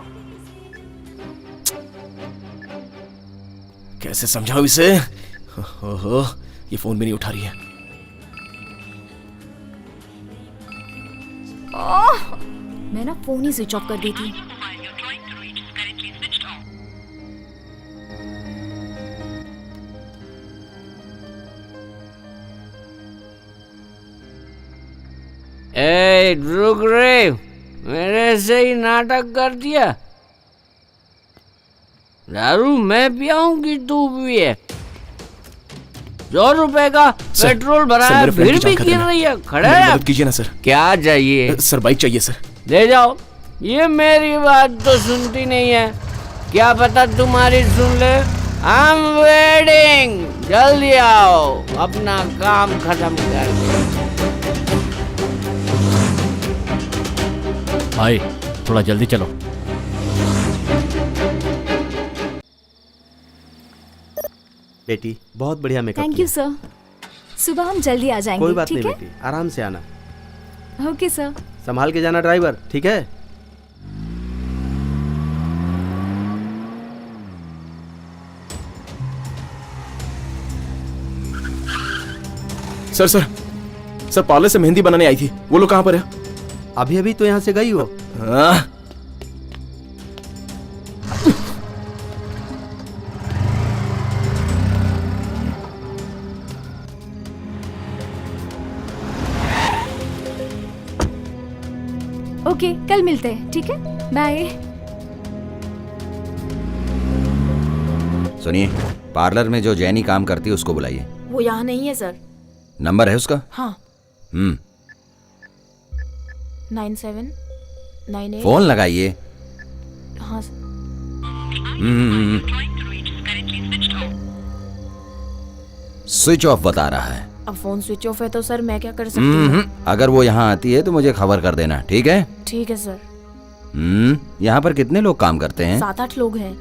कैसे समझाऊं इसे? ओहो, ये फोन भी नहीं उठा रही है। मैं ना फोन ही स्विच ऑफ कर देती। ए रुक रे, मेरे से ही नाटक कर दिया। दारू मैं पियाऊंगी तू पिए। 100 रुपए का पेट्रोल भराया फिर भी गिर रही है। खड़े मदद कीजिए ना सर। क्या चाहिए? सर बाइक चाहिए सर। ले जाओ। ये मेरी बात तो सुनती नहीं है, क्या पता तुम्हारी सुन ले। आई एम वेटिंग, जल्दी आओ, अपना काम खत्म कर। भाई थोड़ा जल्दी चलो। बेटी बहुत बढ़िया मेकअप। Thank you sir. सुबह हम जल्दी आ जाएंगे। कोई बात नहीं ठीक है? बेटी, आराम से आना। Okay sir. संभाल के जाना ड्राइवर, ठीक है? सर पार्लर से मेहंदी बनाने आई थी, वो लोग कहाँ पर है? अभी अभी तो यहाँ से गई हो। ओके, कल मिलते हैं, ठीक है? बाय। सुनिए, पार्लर में जो जैनी काम करती है उसको बुलाइए। वो यहाँ नहीं है सर। नंबर है उसका? हाँ। 9798। फोन लगाइए। हाँ। स्विच ऑफ बता रहा है। अब फोन स्विच ऑफ है तो सर मैं क्या कर सकती हूँ? अगर वो यहाँ आती है तो मुझे खबर कर देना, ठीक है? ठीक है सर। यहाँ पर कितने लोग काम करते हैं? 7-8 लोग हैं।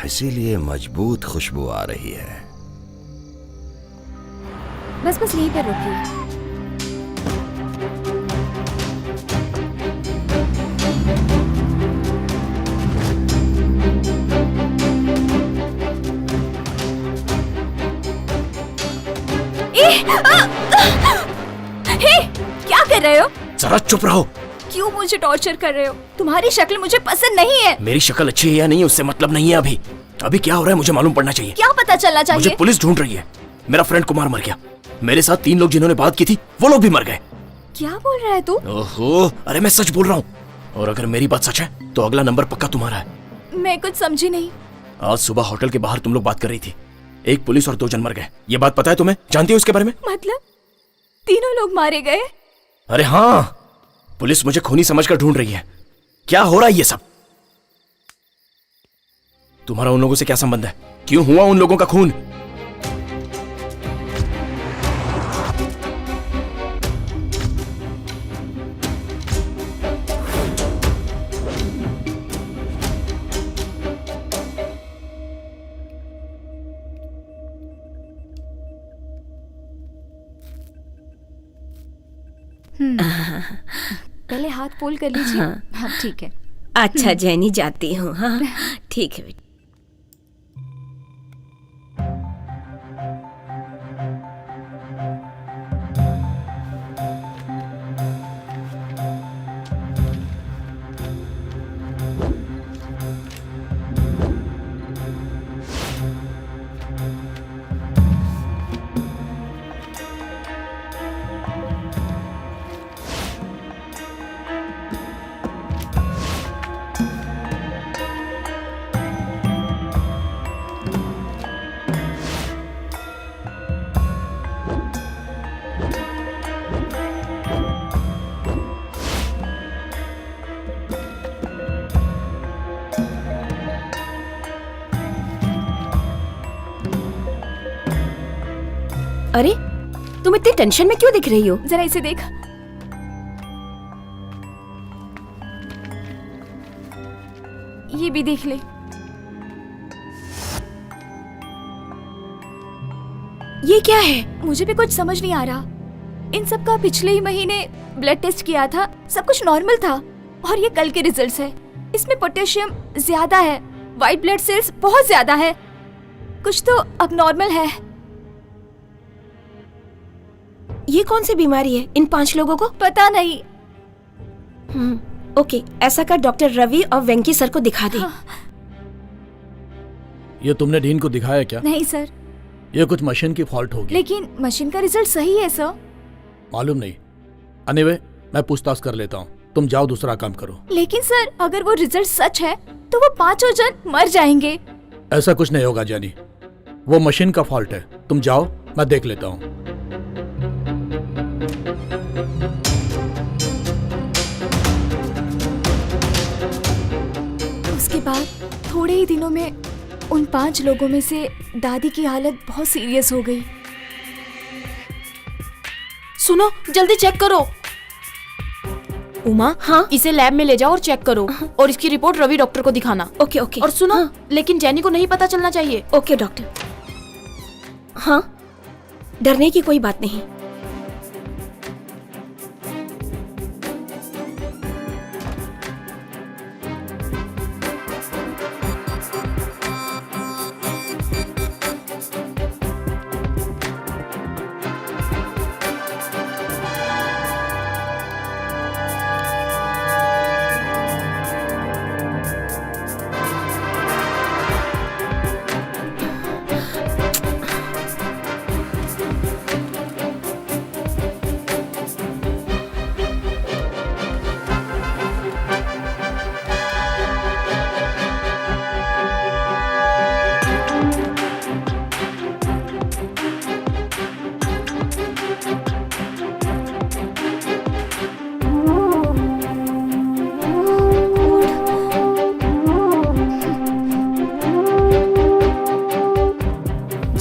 इसीलिए मजबूत खुशबू आ रही है। बस यहीं पर रुकिए। हे, क्या कर रहे हो? जरा चुप रहो। क्यों मुझे टॉर्चर कर रहे हो? तुम्हारी शक्ल मुझे पसंद नहीं है। मेरी शक्ल अच्छी है या नहीं उससे मतलब नहीं है। अभी क्या हो रहा है मुझे मालूम पड़ना चाहिए। क्या पता चलना चाहिए? मुझे पुलिस ढूंढ रही है। मेरा फ्रेंड कुमार मर गया। मेरे साथ 3 लोग जिन्होंने बात की थी वो लोग भी मर गए। क्या बोल रहा है तू? ओहो, अरे मैं सच बोल रहा हूँ। और अगर मेरी बात सच है तो अगला नंबर पक्का तुम्हारा है। मैं कुछ समझी नहीं। आज सुबह होटल के बाहर तुम लोग बात कर रही थी। एक पुलिस और 2 जन मर गए। ये बात पता है तुम्हें? जानती हो इसके बारे में? मतलब तीनों लोग मारे गए? अरे हाँ, पुलिस मुझे खूनी समझकर ढूंढ रही है। क्या हो रहा है ये सब? तुम्हारा उन लोगों से क्या संबंध है? क्यों हुआ उन लोगों का खून? पहले हाथ फोल्ड कर लीजिए। हाँ ठीक है। अच्छा जैनी, जाती हूँ। हाँ ठीक है बेटा। अरे तुम इतनी टेंशन में क्यों दिख रही हो? जरा इसे देख। ये भी देख ले। ये क्या है? मुझे भी कुछ समझ नहीं आ रहा। इन सब का पिछले ही महीने ब्लड टेस्ट किया था, सब कुछ नॉर्मल था। और ये कल के रिजल्ट्स है। इसमें पोटेशियम ज्यादा है, व्हाइट ब्लड सेल्स बहुत ज्यादा है। कुछ तो अब नॉर्मल है। ये कौन सी बीमारी है इन 5 लोगों को? पता नहीं। ओके, ऐसा कर डॉक्टर रवि और वेंकी सर को दिखा दे। ये तुमने डीन को दिखाया क्या? नहीं सर। ये कुछ मशीन की फॉल्ट होगी। लेकिन मशीन का रिजल्ट सही है सर। मालूम नहीं। एनीवे, मैं पूछताछ कर लेता हूँ। तुम जाओ, दूसरा काम करो। लेकिन सर, अगर वो रिजल्ट सच है तो वो 5 जन मर जाएंगे। ऐसा कुछ नहीं होगा जैनी, वो मशीन का फॉल्ट है। तुम जाओ, मैं देख लेता हूँ। उसके बाद थोड़े ही दिनों में उन 5 लोगों में से दादी की हालत बहुत सीरियस हो गई। सुनो, जल्दी चेक करो। उमा, हाँ? इसे लैब में ले जाओ और चेक करो। और इसकी रिपोर्ट रवि डॉक्टर को दिखाना। Okay okay. और सुनो, लेकिन जैनी को नहीं पता चलना चाहिए। Okay doctor. हाँ, डरने की कोई बात नहीं।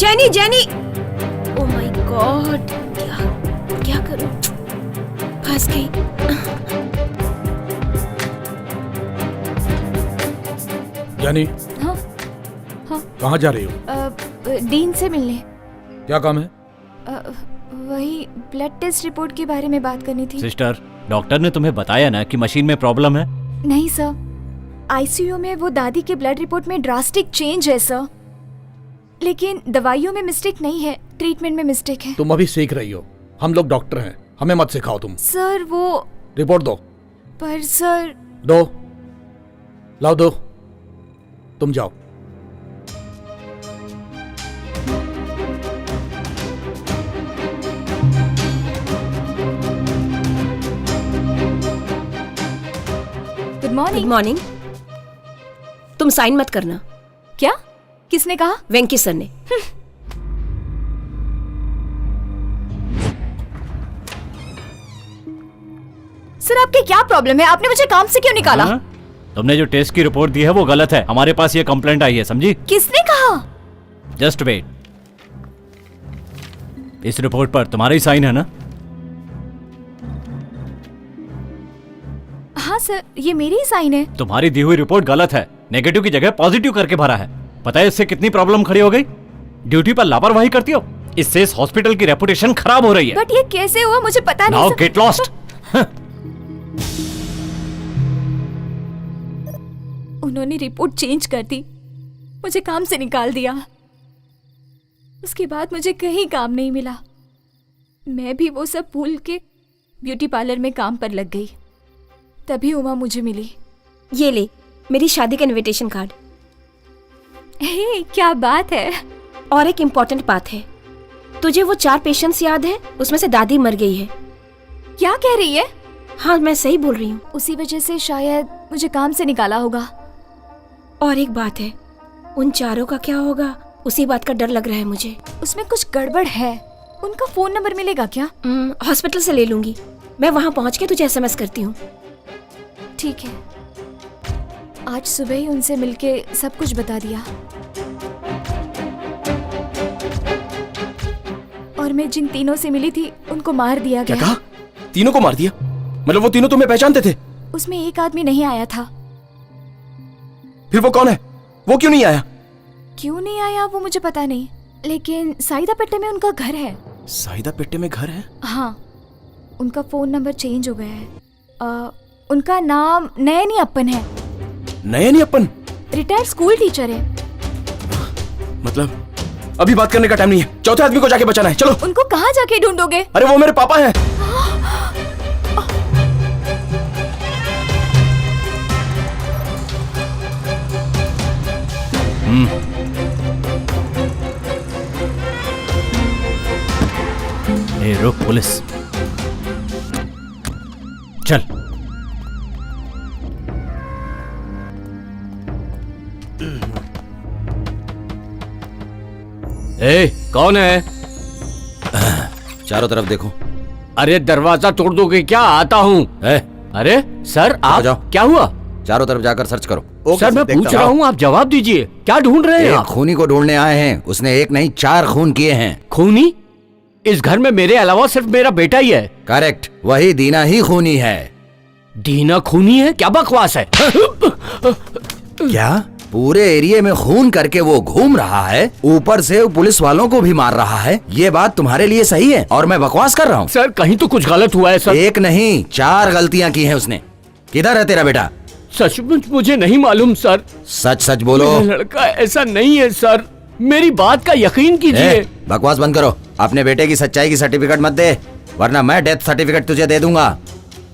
Jenny jenny, oh my God, क्या करूं? फंस गई। जानी, हाँ हाँ कहाँ जा रही हो? डीन से मिलने। क्या काम है? वही ब्लड टेस्ट रिपोर्ट के बारे में बात करनी थी। सिस्टर, डॉक्टर ने तुम्हें बताया ना कि मशीन में प्रॉब्लम है? नहीं सर, आईसीयू में वो दादी के ब्लड रिपोर्ट में ड्रास्टिक चेंज है सर, लेकिन दवाइयों में मिस्टेक नहीं है, ट्रीटमेंट में मिस्टेक है। तुम अभी सीख रही हो, हम लोग डॉक्टर हैं, हमें मत सिखाओ तुम। सर वो रिपोर्ट दो। पर सर। दो, लाओ दो, तुम जाओ। Good morning. Good morning. तुम साइन मत करना। क्या? किसने कहा? वेंकी सर ने। सर आपके क्या प्रॉब्लम है? आपने मुझे काम से क्यों निकाला? तुमने जो टेस्ट की रिपोर्ट दी है वो गलत है। हमारे पास ये कंप्लेंट आई है, समझी? किसने कहा? Just wait. इस रिपोर्ट पर तुम्हारा ही साइन है ना? हाँ सर, ये मेरी ही साइन है। तुम्हारी दी हुई रिपोर्ट गलत है, नेगेटिव की जगह पॉजिटिव करके भरा है। पता है इससे कितनी प्रॉब्लम खड़ी हो गई? ड्यूटी पर लापरवाही करती हो, इससे इस हॉस्पिटल की रेपुटेशन खराब हो रही है। बट ये कैसे हुआ मुझे पता नहीं। Now get lost. उन्होंने रिपोर्ट चेंज कर दी, मुझे काम से निकाल दिया। उसके बाद मुझे कहीं काम नहीं मिला। मैं भी वो सब भूल के ब्यूटी पार्लर में काम पर लग गई। तभी उमा मुझे मिली। ये ले मेरी शादी का इनविटेशन कार्ड। हे, क्या बात है। और एक इम्पोर्टेंट बात है, तुझे वो 4 पेशेंट्स याद है? उसमें से दादी मर गई है। क्या कह रही है? हाँ मैं सही बोल रही हूँ। उसी वजह से शायद मुझे काम से निकाला होगा। और एक बात है, उन 4 का क्या होगा, उसी बात का डर लग रहा है मुझे। उसमें कुछ गड़बड़ है। उनका फोन नंबर मिलेगा क्या? हॉस्पिटल से ले लूंगी। मैं वहाँ पहुँच के तुझे SMS करती हूँ। ठीक है, आज सुबह ही उनसे मिलके सब कुछ बता दिया। और मैं जिन तीनों से मिली थी उनको मार दिया गया। क्या कहा? तीनों को मार दिया? मतलब वो तीनों तुम्हें पहचानते थे? उसमें एक आदमी नहीं आया था। फिर वो कौन है? वो क्यों नहीं आया? क्यों नहीं आया वो मुझे पता नहीं, लेकिन साइदा पेट्टे में उनका घर है। साइदा पेट्टे में घर है? हाँ, उनका फोन नंबर चेंज हो गया है। उनका नाम नयनी अप्पन है। नयनी अप्पन? रिटायर्ड स्कूल टीचर है। मतलब अभी बात करने का टाइम नहीं है, चौथे आदमी को जाके बचाना है। चलो। उनको कहाँ जाके ढूंढोगे? अरे वो मेरे पापा हैं। ए रुक पुलिस, चल। ए कौन है? चारों तरफ देखो। अरे दरवाजा तोड़ दोगे क्या? आता हूँ। अरे सर आप जाओ। क्या हुआ? चारों तरफ जाकर सर्च करो। सर मैं पूछ रहा हूँ, आप जवाब दीजिए। क्या ढूंढ रहे हैं एक आप? खूनी को ढूंढने आए हैं। उसने एक नहीं 4 खून किए हैं। खूनी? इस घर में मेरे अलावा सिर्फ मेरा बेटा ही है। करेक्ट, वही दीना ही खूनी है। दीना खूनी है? क्या बकवास है। क्या? पूरे एरिया में खून करके वो घूम रहा है, ऊपर से पुलिस वालों को भी मार रहा है। ये बात तुम्हारे लिए सही है और मैं बकवास कर रहा हूँ? सर कहीं तो कुछ गलत हुआ है सर। एक नहीं 4 गलतियाँ की हैं उसने। किधर है तेरा बेटा? सचमुच मुझे नहीं मालूम सर। सच सच बोलो। मेरा लड़का ऐसा नहीं है सर, मेरी बात का यकीन कीजिए। बकवास बंद करो। अपने बेटे की सच्चाई की सर्टिफिकेट मत दे, वरना मैं डेथ सर्टिफिकेट तुझे दे दूंगा।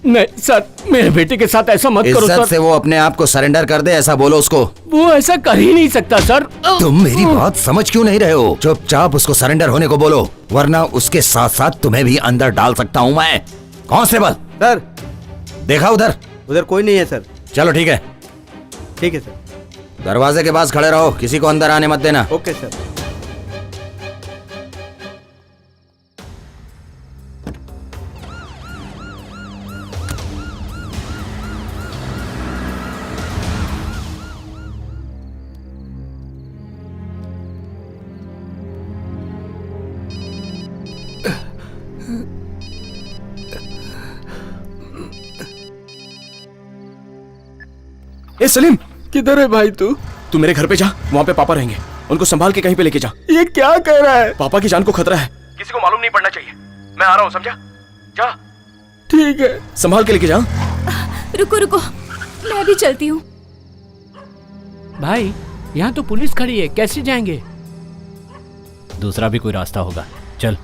नहीं सर, मेरे बेटे के साथ ऐसा मत करो सर। इज्जत से वो अपने आप को सरेंडर कर दे, ऐसा बोलो उसको। वो ऐसा कर ही नहीं सकता सर। तुम मेरी बात समझ क्यों नहीं रहे हो? चुपचाप उसको सरेंडर होने को बोलो, वरना उसके साथ साथ तुम्हें भी अंदर डाल सकता हूँ मैं। Constable sir. देखा उधर? उधर कोई नहीं है सर। चलो ठीक है। ठीक है सर। दरवाजे के पास खड़े रहो, किसी को अंदर आने मत देना। Okay sir. ए सलीम, किधर है भाई तू? तू मेरे घर पे जा, वहाँ पे पापा रहेंगे, उनको संभाल के कहीं पे लेके जा। ये क्या कह रहा है? पापा की जान को खतरा है, किसी को मालूम नहीं पड़ना चाहिए। मैं आ रहा हूँ, समझा? जा। ठीक है, संभाल के लेके जा। रुको रुको, मैं भी चलती हूँ। भाई यहाँ तो पुलिस खड़ी है, कैसे जाएंगे? दूसरा भी कोई रास्ता होगा, चल।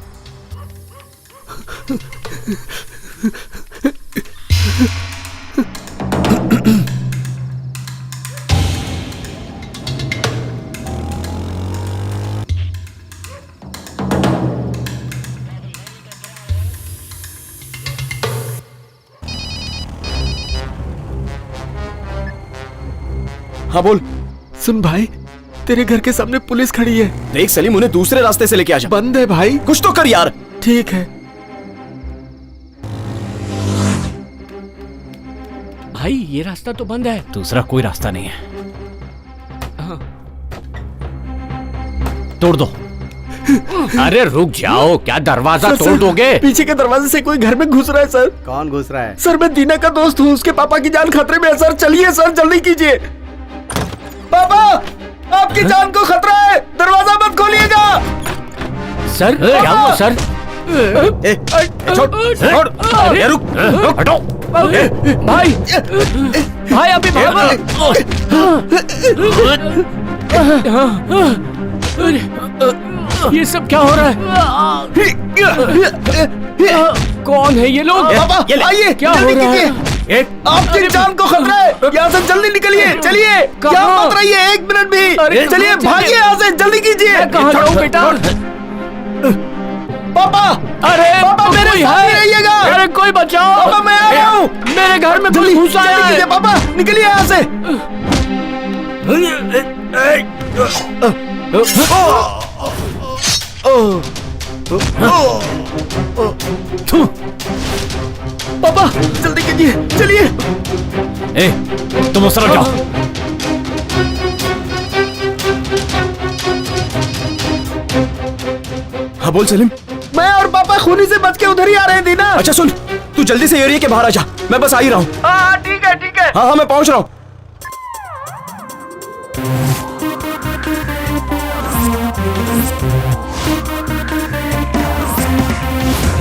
हाँ बोल। सुन भाई, तेरे घर के सामने पुलिस खड़ी है। देख सलीम, उन्हें दूसरे रास्ते से लेके आ जा। बंद है भाई। कुछ तो कर यार। ठीक है भाई, ये रास्ता तो बंद है। दूसरा कोई रास्ता नहीं है। तोड़ दो। अरे रुक जाओ, क्या दरवाजा सर, तोड़ सर, दोगे? पीछे के दरवाजे से कोई घर में घुस रहा है सर। कौन घुस रहा है? सर मैं दीना का दोस्त हूँ, उसके पापा की जान खतरे में है सर। चलिए सर, जल्दी कीजिए। पापा, आपकी जान को खतरा है, दरवाजा मत खोलिएगा। सर क्या हुआ सर? छोड़, अरे रुक, हटो। भाई भाई अभी ये सब क्या हो रहा है? कौन है ये लोग? पापा आइए, क्या हो रहा है? आपकी जान को खतरा है, यहाँ से जल्दी निकलिए। चलिए, यहाँ मत रहिए एक मिनट भी। चलिए भागिए यहाँ से, जल्दी कीजिए। कहाँ जाऊँ बेटा? पापा, अरे पापा मेरे साथ रहिएगा। अरे कोई बचाओ। पापा मैं आ रहा हूँ। मेरे घर में कोई घुसा है। पापा निकलिए यहाँ से। पापा जल्दी कीजिए, चलिए। ए, तुम उस तरफ जाओ। हाँ बोल सलीम। मैं और पापा खूनी से बच के उधर ही आ रहे हैं दीना। अच्छा सुन, तू जल्दी से एरिया के बाहर आ जा, मैं बस आ ही रहा हूँ। हाँ ठीक है, ठीक है। हाँ हाँ मैं पहुँच रहा हूँ।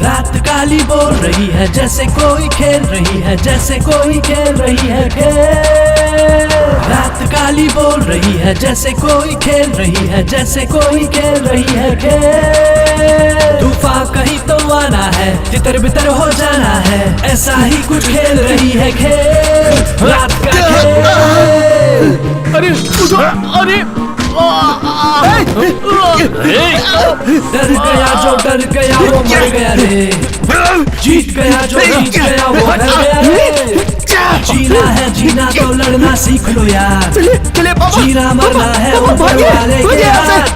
रात काली बोल रही है, जैसे कोई खेल रही है, जैसे कोई खेल रही है खेल। रात काली बोल रही है, जैसे कोई खेल रही है, जैसे कोई खेल रही है खेल। तूफान कहीं तो आना है, तितर बितर हो जाना है, ऐसा ही कुछ खेल रही है खेल। रात का खेल। अरे अरे डर गया जो डर गया वो मर गया रे, जीत गया जो जीत गया वो हार गया रे। जीना है जीना तो लड़ना सीख लो यार, जीना मरना है ऊपर वाले के हाथ।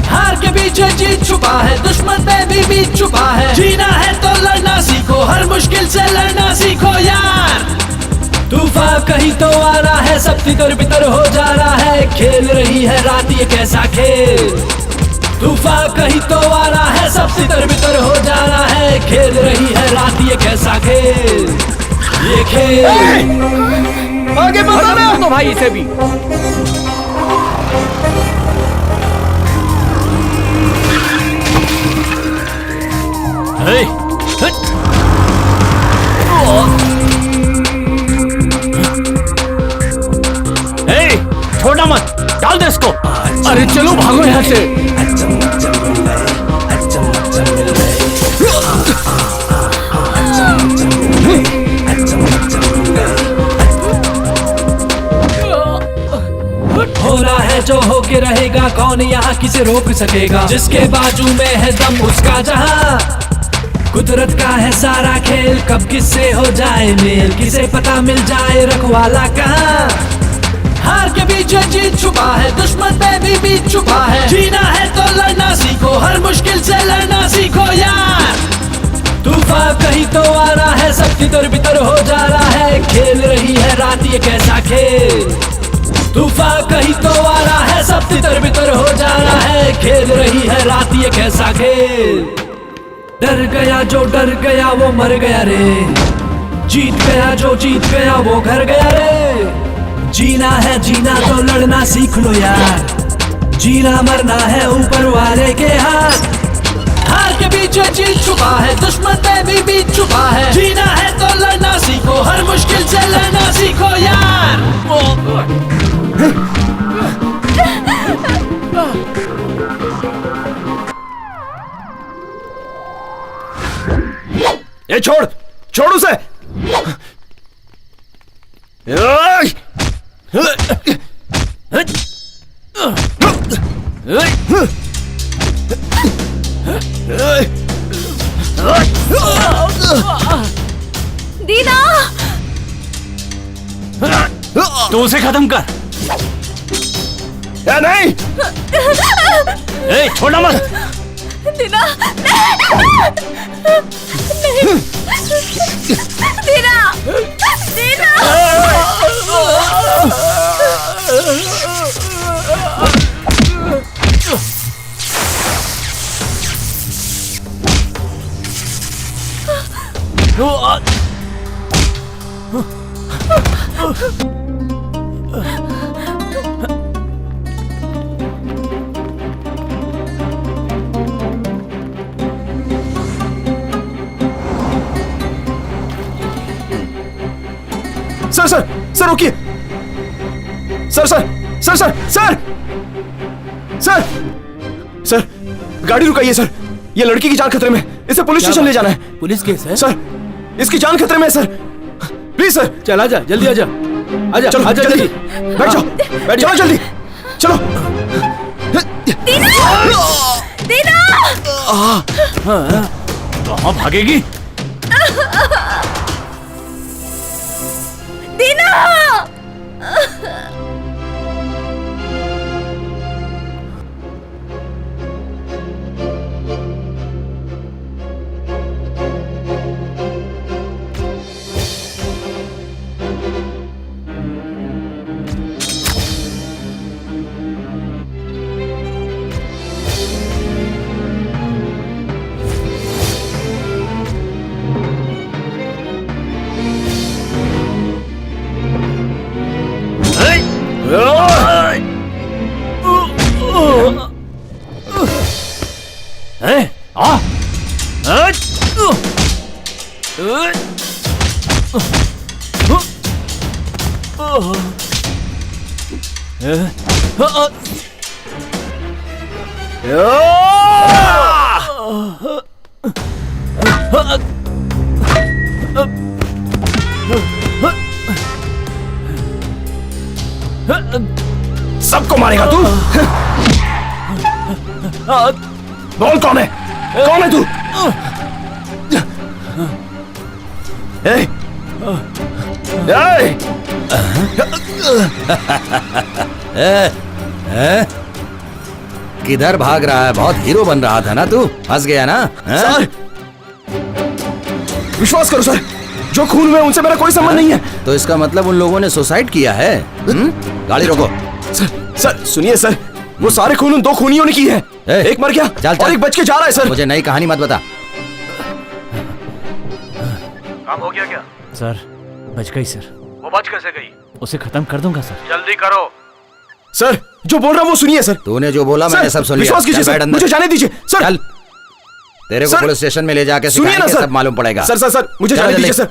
हार के पीछे जीत छुपा है, दुश्मन में भी बीत छुपा है। जीना है तो लड़ना सीखो, हर मुश्किल से लड़ना सीखो यार। तूफान कहीं तो आ रहा है, सब तितर बितर हो जा रहा है, खेल रही है रात ये कैसा खेल। तूफान कहीं तो आ रहा है, सब तितर बितर हो जा रहा है, खेल रही है रात ये कैसा खेल। ये खेल आगे बढ़ना तो भाई इसे भी। छोड़ना मत, डाल दे इसको। अरे चलो भागो यहाँ से। हो रहा है जो होके रहेगा, कौन यहाँ किसे रोक सकेगा। जिसके बाजू में है दम उसका जहां, कुदरत का है सारा खेल, कब किससे हो जाए मेल, किसे पता मिल जाए रखवाला कहाँ। हार के पीछे जीत छुपा है, दुश्मन पे भी बीत छुपा है। जीना है तो लड़ना सीखो, हर मुश्किल से लड़ना सीखो यार। तूफान कहीं तो आ रहा है, सब तितर बितर हो जा रहा है, खेल रही है रात ये कैसा खेल। तूफान कहीं तो आ रहा है, सब तितर बितर हो जा रहा है, खेल रही है रात ये कैसा खेल। डर गया जो डर गया वो मर गया रे, जीत गया जो जीत गया वो घर गया रे। जीना है जीना तो लड़ना सीख लो यार, जीना मरना है ऊपर वाले के हाथ। हार के पीछे जीत छुपा है, दुश्मन में भी बीत छुपा है। जीना है तो लड़ना सीखो, हर मुश्किल से लड़ना सीखो यार। ये छोड़, छोड़ उसे। दीना, तू उसे खत्म कर। या नहीं? ए, छोड़ना मत। दीना, नहीं, दीना, दीना। सर सर सर रुकिए। Sir sir sir sir sir sir sir गाड़ी रुकाइए सर, ये लड़की की जान खतरे में, इसे पुलिस स्टेशन ले जाना है। पुलिस केस है सर, इसकी जान खतरे में है सर, प्लीज सर। चल आजा, जल्दी आजा, आजा, चलो आजा जल्दी, जल्दी। बैठ जाओ, बैठ जाओ जल्दी, चलो। दीना, कहाँ भागेगी? दीना। सबको मारेगा तू? बोल कौन है, कौन है तू? ए, किधर भाग रहा है? बहुत हीरो बन रहा था ना तू, फंस गया ना? सर, विश्वास करो सर, जो खून हुए उनसे मेरा कोई संबंध नहीं है। तो इसका मतलब उन लोगों ने सुसाइड किया है? गाड़ी रोको। सर सुनिए सर, वो सारे खून उन दो खूनियों ने की है। एक मर गया चल, और एक बच के जा रहा है सर। मुझे नई कहानी मत बता। काम हो गया क्या? सर बच गई सर। वो बच कैसे गई? उसे खत्म कर दूंगा सर। जल्दी करो। सर जो बोल रहा हूँ वो सुनिए सर। तूने जो बोला मैंने सब सुन लिया। विश्वास कीजिए सर, मुझे जाने दीजिए सर। चल, तेरे को पुलिस स्टेशन में ले जाके सुनिए ना सिखाएंगे, सर, सब मालूम पड़ेगा। सर सर सर मुझे जाने दीजिए सर,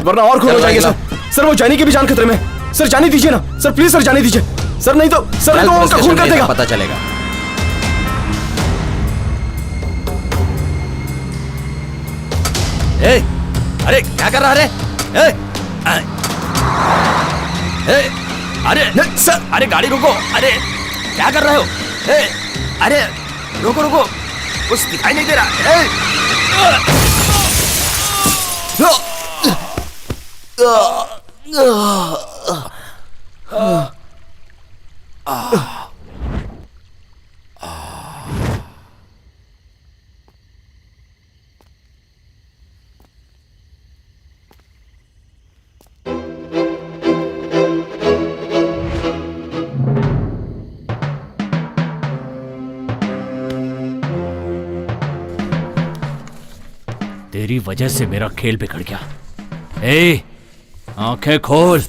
वरना और खून हो जाएंगे सर। सर वो जाने की भी जान खतरे में। सर जाने दीजिए ना सर, प्लीज सर जाने दीजिए सर, नहीं तो सर नहीं तो वो उसका खून कर देगा। पता चलेगा। ए, अरे क्या कर रहा है? अरे सर, अरे गाड़ी रोको। अरे क्या कर रहे हो? अरे रोको रोको, कुछ दिखाई नहीं दे रहा। तेरी वजह से मेरा खेल बिगड़ गया। ए, आंखें खोल।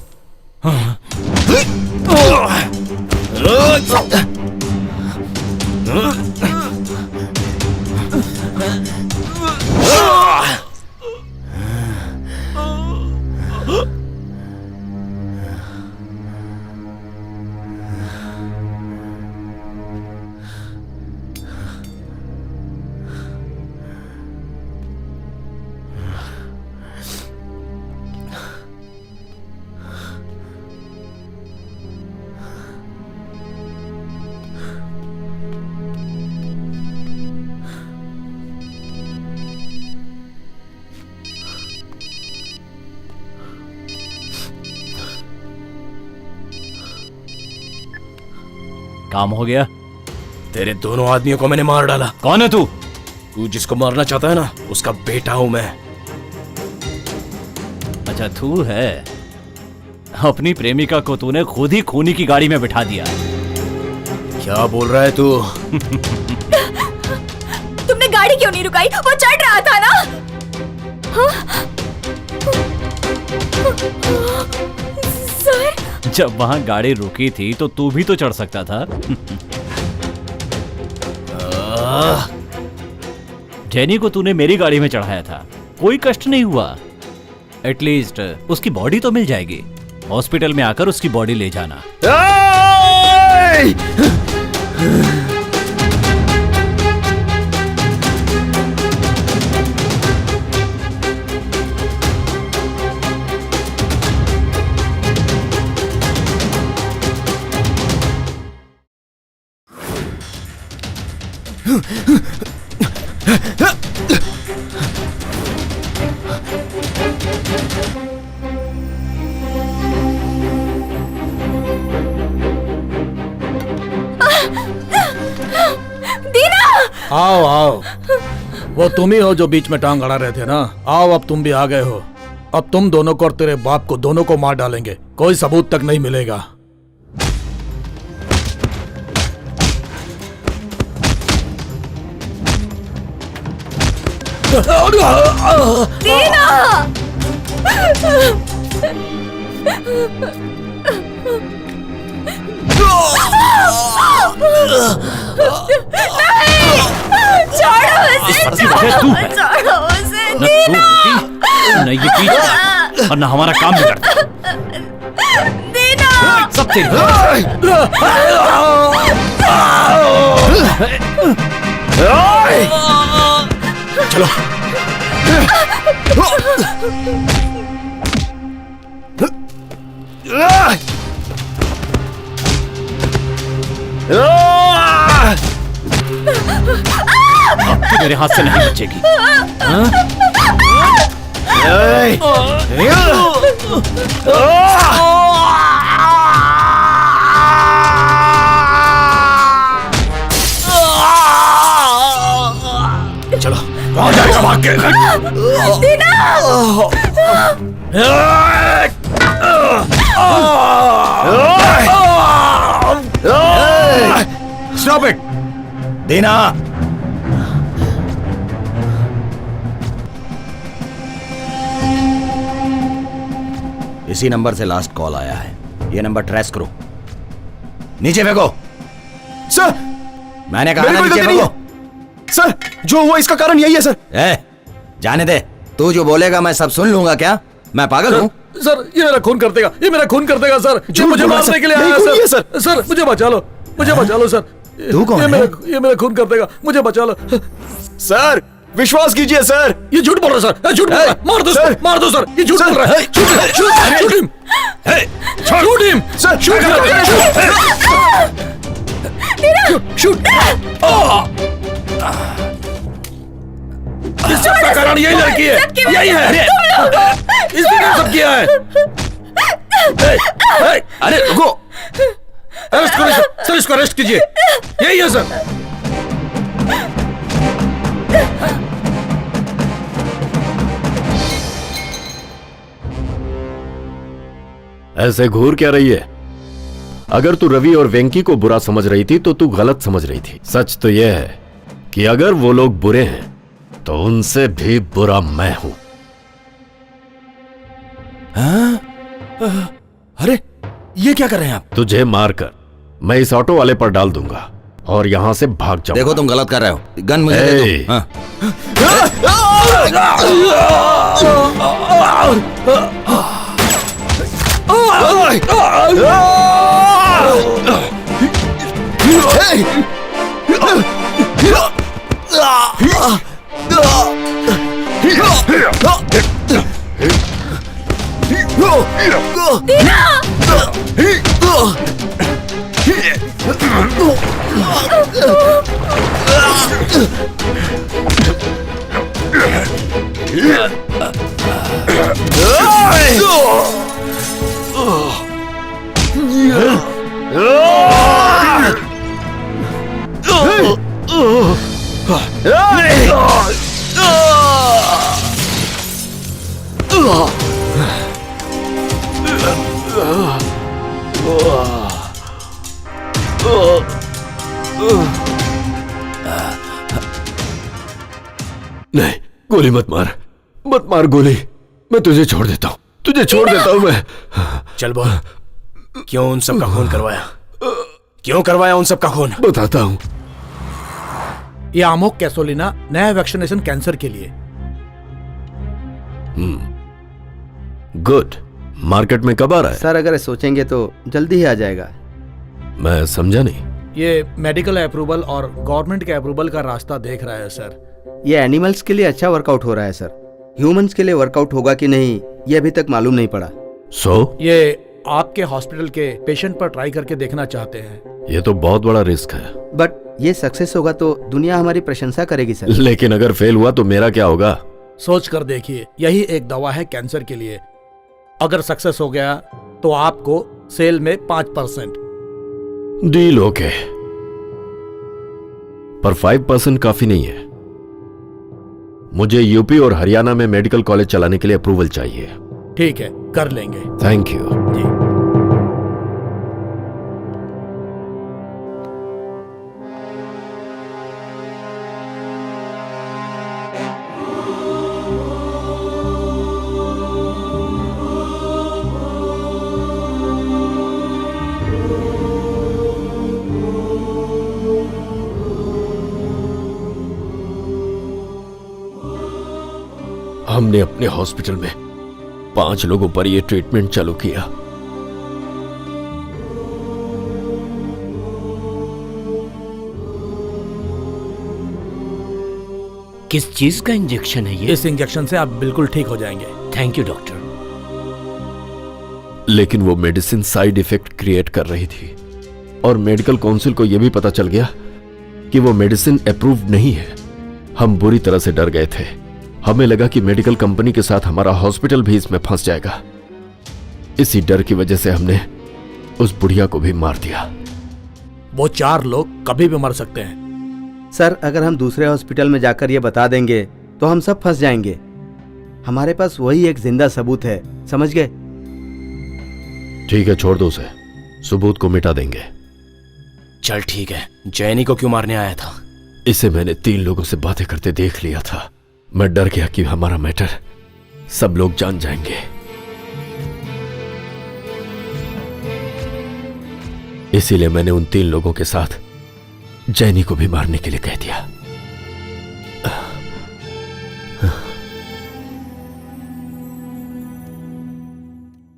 काम हो गया। तेरे दोनों आदमियों को मैंने मार डाला। कौन है तू? तू जिसको मारना चाहता है ना, उसका बेटा हूं मैं। अच्छा तू है। अपनी प्रेमिका को तूने खुद ही खूनी की गाड़ी में बिठा दिया। क्या बोल रहा है तू? तुमने गाड़ी क्यों नहीं रुकाई? वो चढ़ रहा था ना। सर, जब वहां गाड़ी रुकी थी तो तू भी तो चढ़ सकता था। जेनी को तूने मेरी गाड़ी में चढ़ाया था, कोई कष्ट नहीं हुआ। एटलीस्ट उसकी बॉडी तो मिल जाएगी। हॉस्पिटल में आकर उसकी बॉडी ले जाना। आओ आओ, वो तुम ही हो जो बीच में टांग अड़ा रहे थे ना। आओ अब तुम भी आ गए हो। अब तुम दोनों को और तेरे बाप को दोनों को मार डालेंगे, कोई सबूत तक नहीं मिलेगा। नहीं ये पीछे और ना हमारा काम बिगड़ता। सब तेरी चलो। अब तू मेरे हाथ से नहीं बचेगी। चलो, कहाँ जाएगा भाग के? स्टॉप इट दीना। इसी नंबर से लास्ट कॉल आया है, ये नंबर ट्रेस करो। नीचे फेंको। सर, मैंने कहा ना नीचे फेंको। सर, जो हुआ इसका कारण यही है सर। जाने दे, तू जो बोलेगा मैं सब सुन लूंगा। क्या मैं पागल हूँ? सर ये मेरा खून कर देगा, ये मेरा खून कर देगा सर। ये मुझे मारने के लिए आया है सर। सर मुझे बचा लो, मुझे बचा लो सर। तू कौन है? ये मेरा खून कर देगा, मुझे बचा लो सर। विश्वास कीजिए सर, ये झूठ बोल रहा है सर। झूठ बोल रहा है। मार दो सर, मार दो सर। ये झूठ बोल रहा है। Shoot him, shoot him sir, shoot shoot. इस सब का कारण यही लड़की है, यही है। इसने सब किया है। अरे रुको, अरेस्ट करो सर, इसको अरेस्ट कीजिए। यही है सर। ऐसे घूर क्या रही है? अगर तू रवि और वेंकी को बुरा समझ रही थी तो तू गलत समझ रही थी। सच तो यह है कि अगर वो लोग बुरे हैं तो उनसे भी बुरा मैं हूं। अरे ये क्या कर रहे हैं आप? तुझे मारकर मैं इस ऑटो वाले पर डाल दूंगा और यहाँ से भाग जाऊंगा। देखो तुम गलत कर रहे हो, गन मुझे दे दो। हाँ। नहीं, गोली मत मार गोली। मैं तुझे छोड़ देता हूँ, तुझे छोड़ देता हूँ मैं। चल बोल, क्यों उन सब का खून करवाया? क्यों करवाया उन सब का खून? बताता हूँ। ये आमोक कैसोलिना नया वैक्सीनेशन कैंसर के लिए। गुड। मार्केट में कब आ रहा है? सर अगर सोचेंगे तो जल्दी ही आ जाएगा। मैं समझा नहीं। ये मेडिकल अप्रूवल और गवर्नमेंट के अप्रूवल का रास्ता देख रहा है सर। ये एनिमल्स के लिए अच्छा वर्कआउट हो रहा है सर, ह्यूमंस के लिए वर्कआउट होगा कि नहीं ये अभी तक मालूम नहीं पड़ा। ये आपके हॉस्पिटल के पेशेंट पर ट्राई करके देखना चाहते हैं। ये तो बहुत बड़ा रिस्क है। बट ये सक्सेस होगा तो दुनिया हमारी प्रशंसा करेगी सर। लेकिन अगर फेल हुआ तो मेरा क्या होगा? सोच कर देखिए, यही एक दवा है कैंसर के लिए। अगर सक्सेस हो गया तो आपको सेल में 5%। डील ओके, पर 5% काफी नहीं है। मुझे यूपी और हरियाणा में मेडिकल कॉलेज चलाने के लिए अप्रूवल चाहिए। ठीक है, कर लेंगे। थैंक यू जी। हमने अपने हॉस्पिटल में 5 लोगों पर यह ट्रीटमेंट चालू किया। किस चीज का इंजेक्शन है ये? इस इंजेक्शन से आप बिल्कुल ठीक हो जाएंगे। Thank you doctor. लेकिन वो मेडिसिन साइड इफेक्ट क्रिएट कर रही थी और मेडिकल काउंसिल को यह भी पता चल गया कि वो मेडिसिन अप्रूव्ड नहीं है। हम बुरी तरह से डर गए थे। हमें लगा कि मेडिकल कंपनी के साथ हमारा हॉस्पिटल भी इसमें फंस जाएगा। इसी डर की वजह से हमने उस बुढ़िया को भी मार दिया। वो 4 लोग कभी भी मर सकते हैं। सर अगर हम दूसरे हॉस्पिटल में जाकर ये बता देंगे तो हम सब फंस जाएंगे। हमारे पास वही एक जिंदा सबूत है, समझ गए? ठीक है, छोड़ दो उसे, सबूत को मिटा देंगे। चल ठीक है, जैनी को क्यों मारने आया था? इसे मैंने 3 लोगों से बातें करते देख लिया था। मैं डर गया कि हमारा मैटर सब लोग जान जाएंगे। इसीलिए मैंने उन 3 लोगों के साथ जैनी को भी मारने के लिए कह दिया।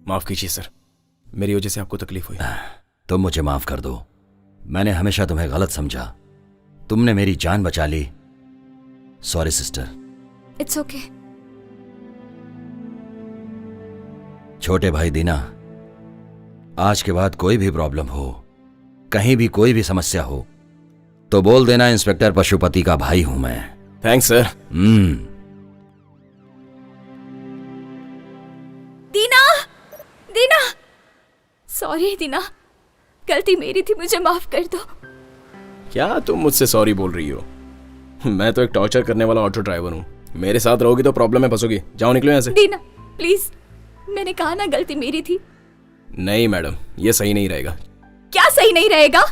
माफ कीजिए सर, मेरी वजह से आपको तकलीफ हुई। तुम मुझे माफ कर दो। मैंने हमेशा तुम्हें गलत समझा। तुमने मेरी जान बचा ली। Sorry sister. It's okay. छोटे भाई दीना, आज के बाद कोई भी प्रॉब्लम हो, कहीं भी कोई भी समस्या हो तो बोल देना इंस्पेक्टर पशुपति का भाई हूं मैं। Thanks sir. Dina, Dina, sorry Dina, गलती मेरी थी, मुझे माफ कर दो। क्या तुम मुझसे सॉरी बोल रही हो? मैं तो एक टॉर्चर करने वाला ऑटो ड्राइवर हूँ। मेरे साथ रहोगी तो प्रॉब्लम में फंसोगी। जाओ, निकलो यहाँ से। दीना प्लीज, मैंने कहा ना गलती मेरी थी। नहीं मैडम, ये सही नहीं रहेगा। क्या सही नहीं रहेगा?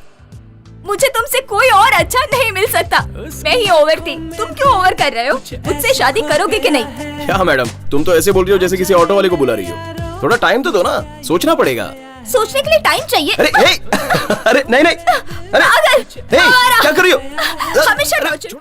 मुझे तुमसे कोई और अच्छा नहीं मिल सकता। मैं ही ओवर थी, तुम क्यों ओवर कर रहे हो? मुझसे शादी करोगे कि नहीं? क्या मैडम, तुम तो ऐसे बोल रही हो जैसे किसी ऑटो वाले को बुला रही हो। थोड़ा टाइम तो दो ना, सोचना पड़ेगा। सोचने के लिए टाइम चाहिए। अरे नहीं नहीं, अरे पागल, क्या कर रही हो? हमेशा